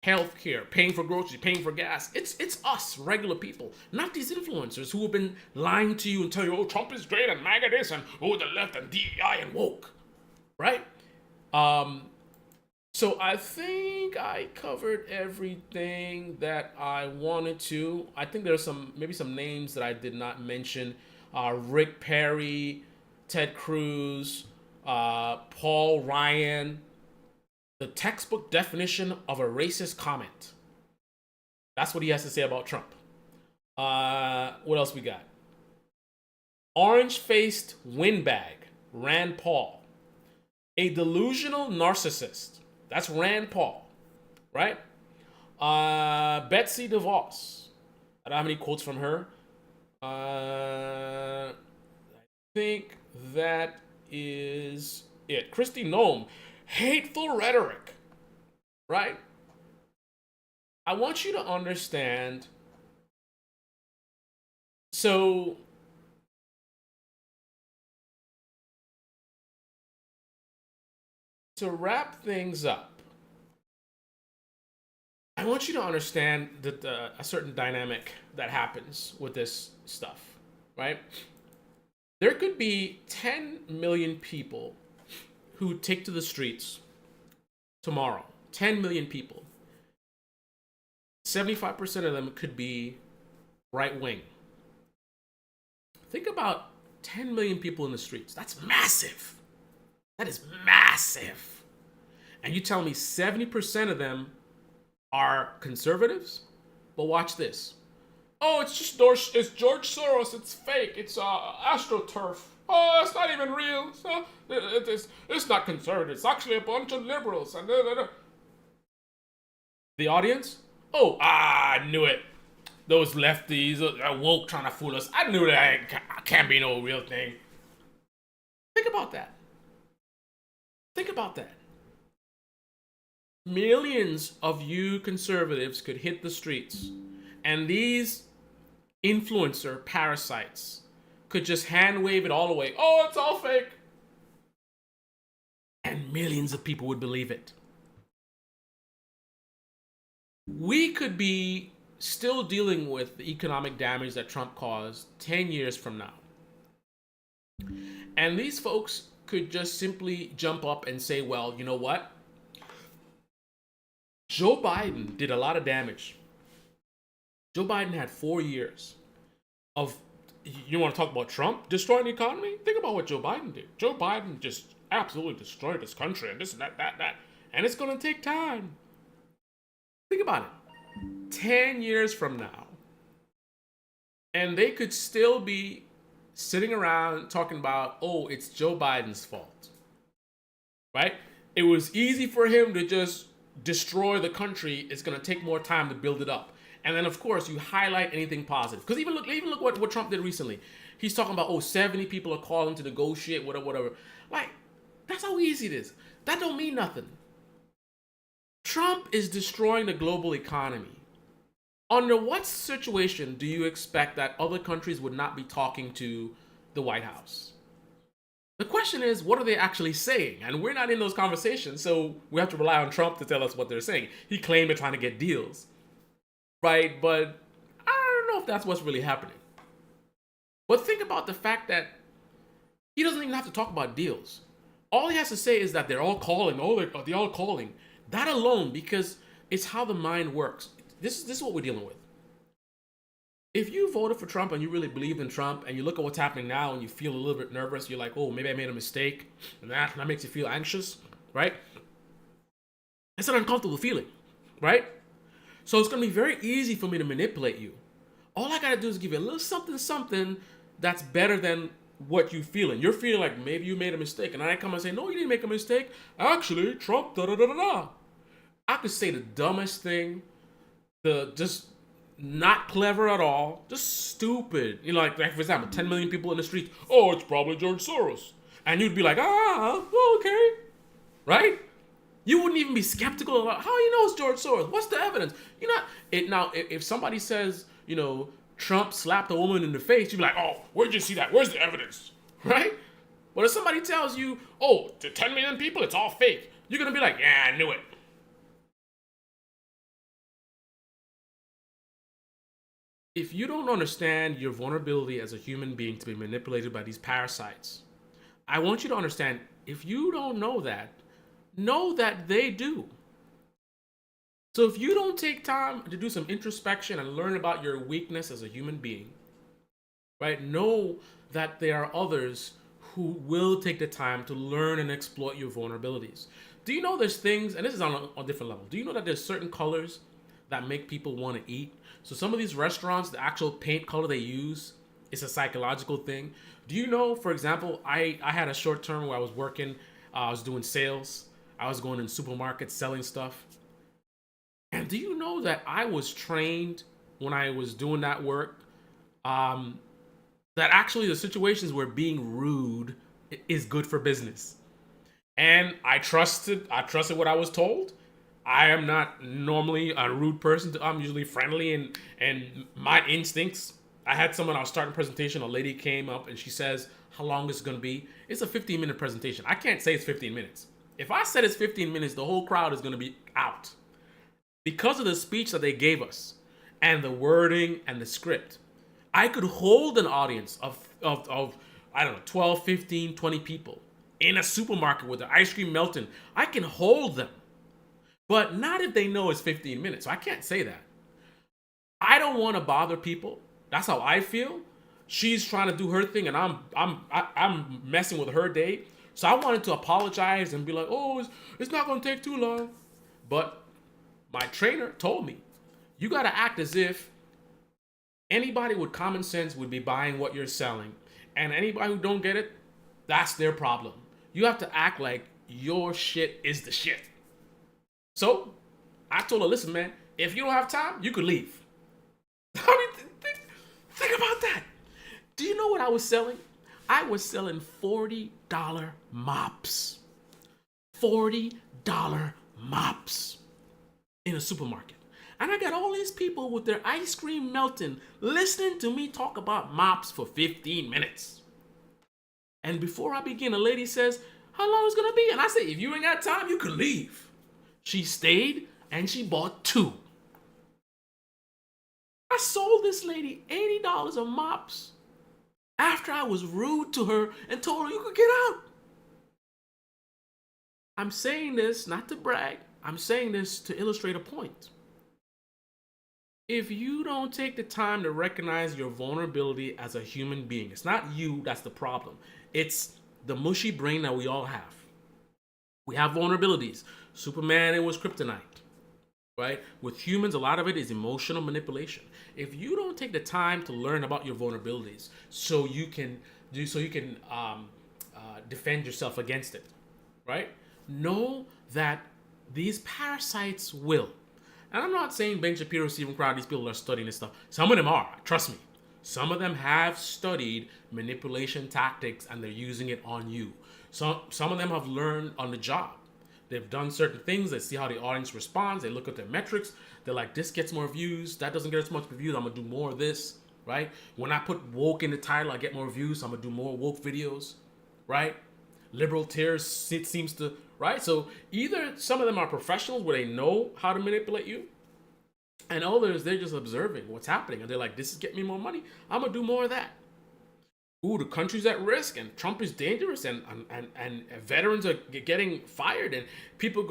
Healthcare, paying for groceries, paying for gas. It's us, regular people, not these influencers who have been lying to you and tell you, oh, Trump is great and MAGA this and oh, the left and DEI and woke. Right? So I think I covered everything that I wanted to. I think there's maybe some names that I did not mention. Rick Perry, Ted Cruz, Paul Ryan, the textbook definition of a racist comment. That's what he has to say about Trump. What else we got? Orange-faced windbag, Rand Paul. A delusional narcissist. That's Rand Paul, right? Betsy DeVos. I don't have any quotes from her. I think that is it. Kristi Noem, hateful rhetoric, right? I want you to understand. So to wrap things up, I want you to understand that a certain dynamic that happens with this stuff, right? There could be 10 million people who take to the streets tomorrow. 10 million people. 75% of them could be right wing. Think about 10 million people in the streets. That's massive. That is massive. And you tell me 70% of them are conservatives? But watch this. Oh, it's George Soros. It's fake. It's AstroTurf. Oh, it's not even real. It's not conservative. It's actually a bunch of liberals. And the audience? Oh, I knew it. Those lefties are woke trying to fool us. I knew that can't be no real thing. Think about that. Think about that. Millions of you conservatives could hit the streets, and these influencer parasites could just hand wave it all away. Oh, it's all fake. And millions of people would believe it. We could be still dealing with the economic damage that Trump caused 10 years from now. And these folks could just simply jump up and say, well, you know what? Joe Biden did a lot of damage. Joe Biden had 4 years of, you want to talk about Trump destroying the economy? Think about what Joe Biden did. Joe Biden just absolutely destroyed this country and this and that. And it's going to take time. Think about it. 10 years from now. And they could still be sitting around talking about, oh, it's Joe Biden's fault. Right? It was easy for him to just destroy the country. It's going to take more time to build it up. And then, of course, you highlight anything positive. Because even look what Trump did recently. He's talking about, 70 people are calling to negotiate, whatever. Like, that's how easy it is. That don't mean nothing. Trump is destroying the global economy. Under what situation do you expect that other countries would not be talking to the White House? The question is, what are they actually saying? And we're not in those conversations, so we have to rely on Trump to tell us what they're saying. He claimed they're trying to get deals. Right? But I don't know if that's what's really happening. But think about the fact that he doesn't even have to talk about deals. All he has to say is that they're all calling. Oh, they're all calling. That alone, because it's how the mind works. This is what we're dealing with. If you voted for Trump and you really believe in Trump and you look at what's happening now and you feel a little bit nervous, you're like, oh, maybe I made a mistake, and that makes you feel anxious, right? It's an uncomfortable feeling, right? So it's going to be very easy for me to manipulate you. All I got to do is give you a little something that's better than what you're feeling. You're feeling like maybe you made a mistake. And I come and say, no, you didn't make a mistake. Actually, Trump, da-da-da-da-da. I could say the dumbest thing, just not clever at all, just stupid. You know, like for example, 10 million people in the streets. Oh, it's probably George Soros. And you'd be like, okay. Right? You wouldn't even be skeptical about how you know it's George Soros. What's the evidence? You know, now if somebody says, Trump slapped a woman in the face, you'd be like, oh, where'd you see that? Where's the evidence? Right? But if somebody tells you, oh, to 10 million people, it's all fake, you're going to be like, yeah, I knew it. If you don't understand your vulnerability as a human being to be manipulated by these parasites, I want you to understand, if you don't know that they do. So if you don't take time to do some introspection and learn about your weakness as a human being, right, know that there are others who will take the time to learn and exploit your vulnerabilities. Do you know there's things, and this is on a different level, do you know that there's certain colors that make people want to eat? So some of these restaurants, the actual paint color they use is a psychological thing. Do you know, for example, I had a short term where I was working, I was doing sales. I was going in supermarkets selling stuff. And do you know that I was trained when I was doing that work, that actually the situations where being rude is good for business. And I trusted what I was told. I am not normally a rude person. I'm usually friendly and my instincts. I had someone, I was starting a presentation, a lady came up and she says, how long is it going to be? It's a 15-minute presentation. I can't say it's 15 minutes. If I said it's 15 minutes, the whole crowd is going to be out. Because of the speech that they gave us and the wording and the script, I could hold an audience of I don't know, 12, 15, 20 people in a supermarket with the ice cream melting. I can hold them. But not if they know it's 15 minutes. So I can't say that. I don't want to bother people. That's how I feel. She's trying to do her thing, and I'm messing with her day. So I wanted to apologize and be like, oh, it's not going to take too long. But my trainer told me, you got to act as if anybody with common sense would be buying what you're selling. And anybody who don't get it, that's their problem. You have to act like your shit is the shit. So I told her, listen, man, if you don't have time, you could leave. I mean, think about that. Do you know what I was selling? I was selling $40 mops. $40 mops in a supermarket. And I got all these people with their ice cream melting listening to me talk about mops for 15 minutes. And before I begin, a lady says, how long is it going to be? And I say, if you ain't got time, you can leave. She stayed and she bought 2. I sold this lady $80 of mops after I was rude to her and told her you could get out. I'm saying this not to brag. I'm saying this to illustrate a point. If you don't take the time to recognize your vulnerability as a human being, it's not you that's the problem. It's the mushy brain that we all have. We have vulnerabilities. Superman, it was kryptonite. Right? With humans, a lot of it is emotional manipulation. If you don't take the time to learn about your vulnerabilities, so you can defend yourself against it, right? Know that these parasites will. And I'm not saying Ben Shapiro, Stephen Crowder, these people are studying this stuff. Some of them are. Trust me. Some of them have studied manipulation tactics and they're using it on you. Some of them have learned on the job. They've done certain things. They see how the audience responds. They look at their metrics. They're like, this gets more views. That doesn't get as much views. I'm going to do more of this, right? When I put woke in the title, I get more views. So I'm going to do more woke videos, right? Liberal tears, it seems to, right? So either some of them are professionals where they know how to manipulate you, and others, they're just observing what's happening. And they're like, this is getting me more money. I'm going to do more of that. Ooh, the country's at risk and Trump is dangerous and veterans are getting fired and people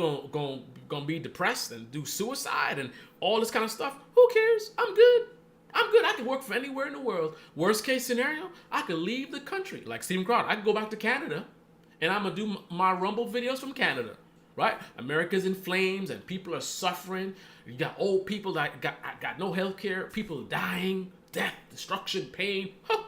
gonna be depressed and do suicide and all this kind of stuff. Who cares? I'm good. I can work for anywhere in the world. Worst case scenario, I could leave the country. Like Stephen Crowder, I could go back to Canada and I'm gonna do my Rumble videos from Canada, right? America's in flames and people are suffering. You got old people that got no health care, people dying, death, destruction, pain. Huh.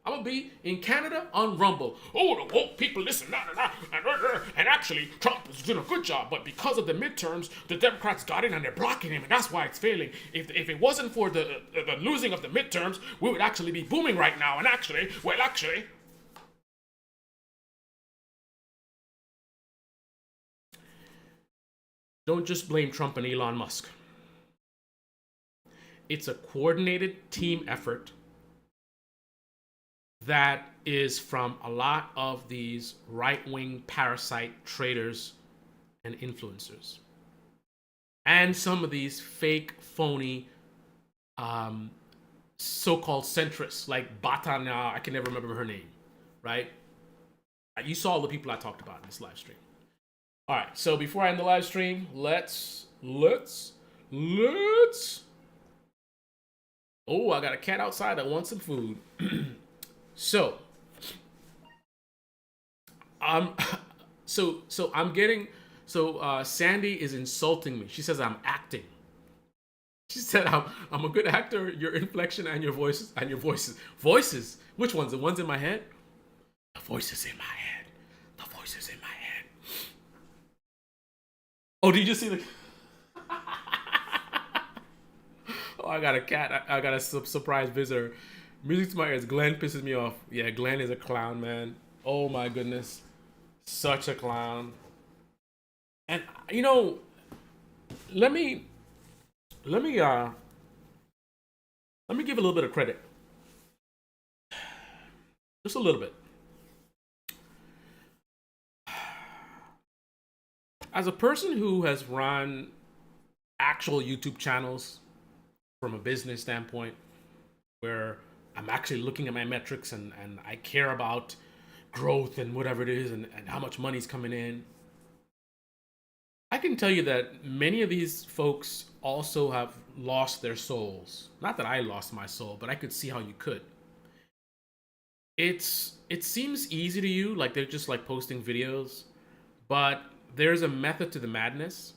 I'm going to be in Canada on Rumble. Oh, the woke people, listen, and actually, Trump is doing a good job, but because of the midterms, the Democrats got in and they're blocking him, and that's why it's failing. If it wasn't for the losing of the midterms, we would actually be booming right now, and actually, don't just blame Trump and Elon Musk. It's a coordinated team effort that is from a lot of these right-wing parasite traders and influencers. And some of these fake, phony, so-called centrists, like Batana, I can never remember her name, right? You saw all the people I talked about in this live stream. All right, so before I end the live stream, let's. Oh, I got a cat outside that wants some food. So Sandy is insulting me. She says I'm acting. She said I'm a good actor. Your inflection and your voices. Voices. Which ones? The ones in my head? The voices in my head. The voices in my head. Oh, did you see the? Oh, I got a cat. I got a surprise visitor. Music to my ears. Glenn pisses me off. Yeah, Glenn is a clown, man. Oh my goodness. Such a clown. And you know, let me give a little bit of credit. Just a little bit. As a person who has run actual YouTube channels from a business standpoint, where I'm actually looking at my metrics and I care about growth and whatever it is and how much money's coming in. I can tell you that many of these folks also have lost their souls. Not that I lost my soul, but I could see how you could. It seems easy to you, like they're just like posting videos, but there's a method to the madness.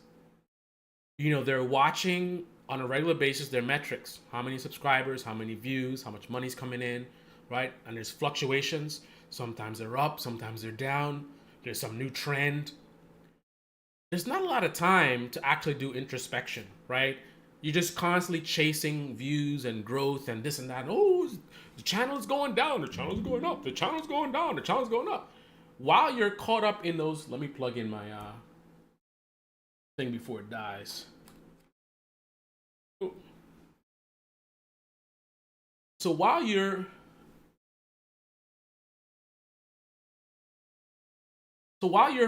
They're watching on a regular basis their metrics, how many subscribers, how many views, how much money's coming in, right? And there's fluctuations. Sometimes they're up, sometimes they're down. There's some new trend. There's not a lot of time to actually do introspection, right? You're just constantly chasing views and growth and this and that. Oh, the channel is going down, the channel's going up, the channel's going down, the channel's going up. While you're caught up in those, let me plug in my thing before it dies. So while you're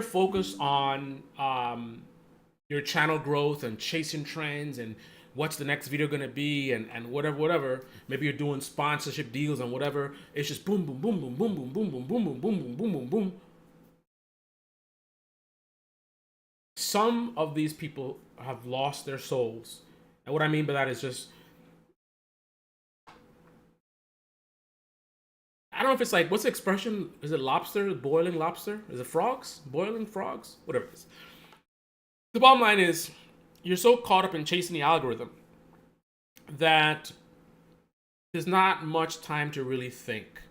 focused on your channel growth and chasing trends and what's the next video gonna be and whatever, maybe you're doing sponsorship deals and whatever, it's just boom, boom, boom, boom, boom, boom, boom, boom, boom, boom, boom, boom, boom, boom, boom. Some of these people have lost their souls. And what I mean by that is just, I don't know if it's like, what's the expression? Is it lobster? Boiling lobster? Is it frogs? Boiling frogs? Whatever it is. The bottom line is, you're so caught up in chasing the algorithm that there's not much time to really think.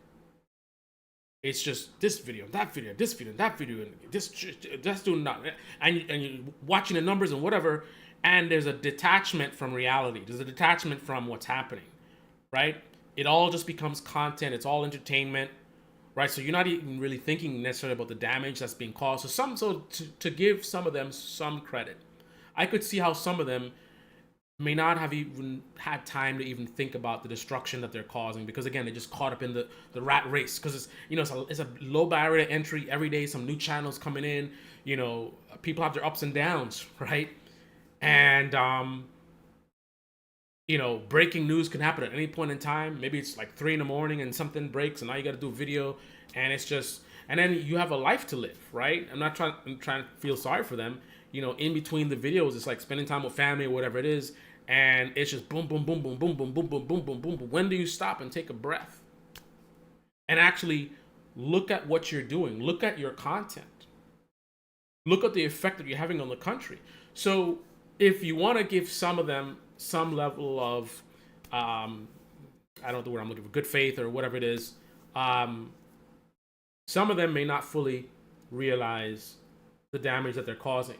It's just this video, that video, this video, that video, and just doing that, and you're watching the numbers and whatever, and there's a detachment from reality. There's a detachment from what's happening, right? It all just becomes content. It's all entertainment, right? So you're not even really thinking necessarily about the damage that's being caused. So to give some of them some credit, I could see how some of them may not have even had time to even think about the destruction that they're causing, because again, they're just caught up in the rat race, because it's a low barrier to entry every day. Some new channels coming in, people have their ups and downs, right? And breaking news can happen at any point in time. Maybe it's like 3 a.m. and something breaks and now you got to do a video, and it's just, and then you have a life to live, right? I'm trying to feel sorry for them. In between the videos, it's like spending time with family or whatever it is. And it's just boom, boom, boom, boom, boom, boom, boom, boom, boom, boom, boom, boom. When do you stop and take a breath and actually look at what you're doing? Look at your content. Look at the effect that you're having on the country. So if you want to give some of them some level of, I don't know the word I'm looking for, good faith or whatever it is, some of them may not fully realize the damage that they're causing.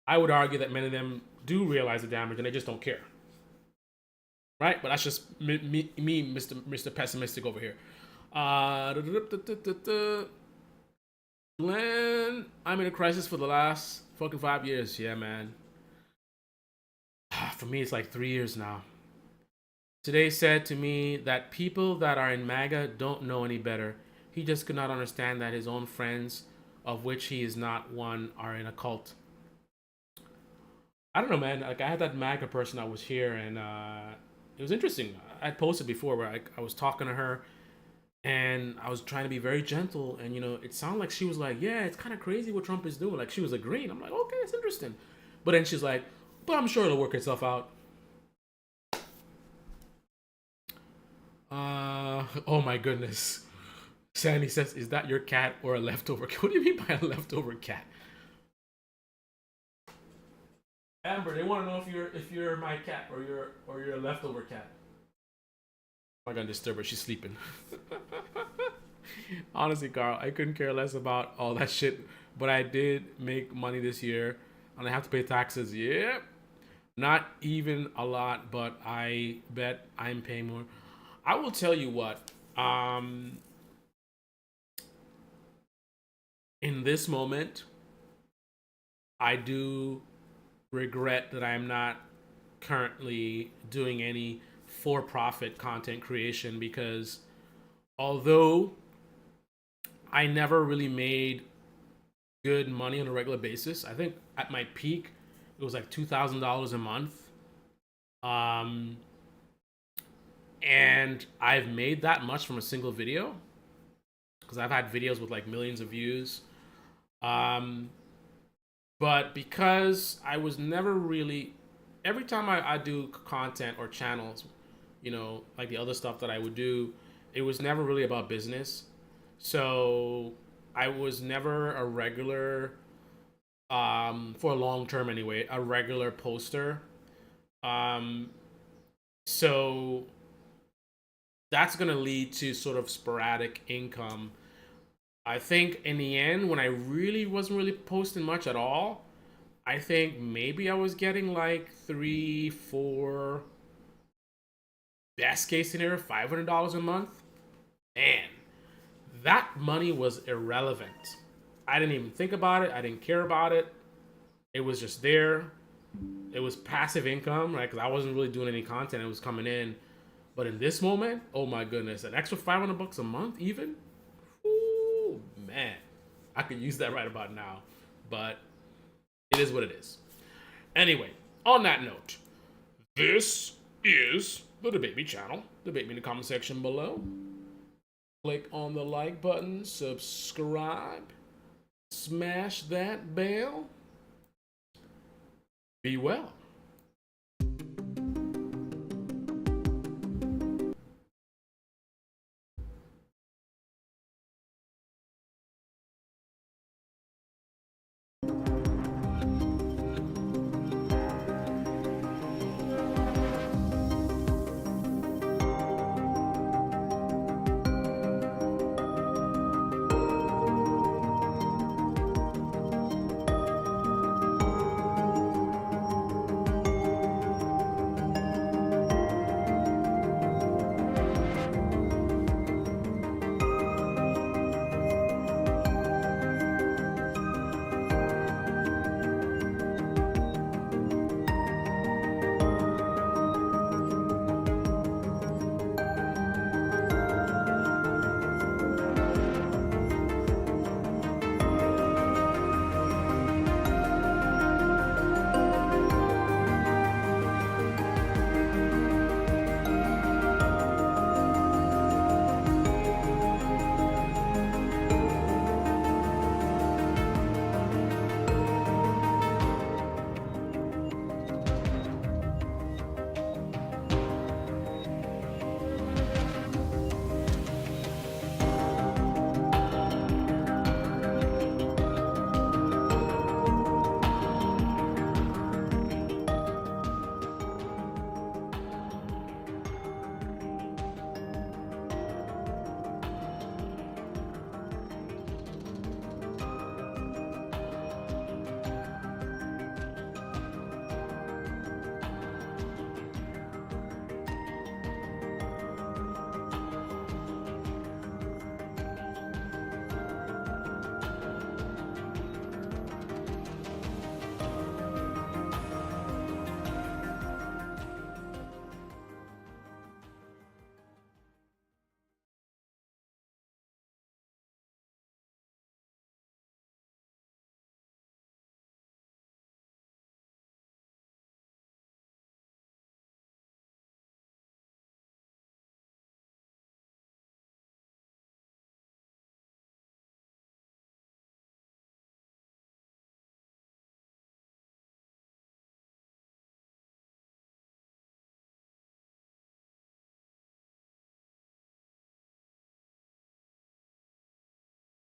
I would argue that many of them do realize the damage and they just don't care, right? But that's just me, Mr. Pessimistic over here. Glenn, I'm in a crisis for the last fucking 5 years. Yeah, man. For me, it's like 3 years now. Today said to me that people that are in MAGA don't know any better. He just could not understand that his own friends, of which he is not one, are in a cult. I don't know, man. Like, I had that MAGA person that was here, and it was interesting. I'd posted before where I was talking to her, and I was trying to be very gentle, and it sounded like she was like, yeah, it's kind of crazy what Trump is doing. Like, she was agreeing. I'm like, okay, it's interesting. But then she's like, but I'm sure it'll work itself out. Oh my goodness. Sandy says, is that your cat or a leftover cat? What do you mean by a leftover cat? Amber, they want to know if you're my cat or you're a leftover cat. I'm not gonna disturb her. She's sleeping. Honestly, Carl, I couldn't care less about all that shit. But I did make money this year, and I have to pay taxes. Yep, not even a lot, but I bet I'm paying more. I will tell you what. In this moment, I do regret that I am not currently doing any for-profit content creation, because although I never really made good money on a regular basis, I think at my peak it was like $2,000 a month, And I've made that much from a single video because I've had videos with like millions of views. But because I was never really, every time I do content or channels, like the other stuff that I would do, it was never really about business. So I was never a regular, for a long term anyway, a regular poster. Um, so that's going to lead to sort of sporadic income. I think in the end, when I really wasn't really posting much at all, I think maybe I was getting like three, four, best case scenario, $500 a month. Man, that money was irrelevant. I didn't even think about it. I didn't care about it. It was just there. It was passive income, right? Because I wasn't really doing any content. It was coming in. But in this moment, oh my goodness, an extra $500 a month, even? Ooh, man, I could use that right about now. But it is what it is. Anyway, on that note, this is the Debate Me channel. Debate me in the comment section below. Click on the like button, subscribe, smash that bell. Be well.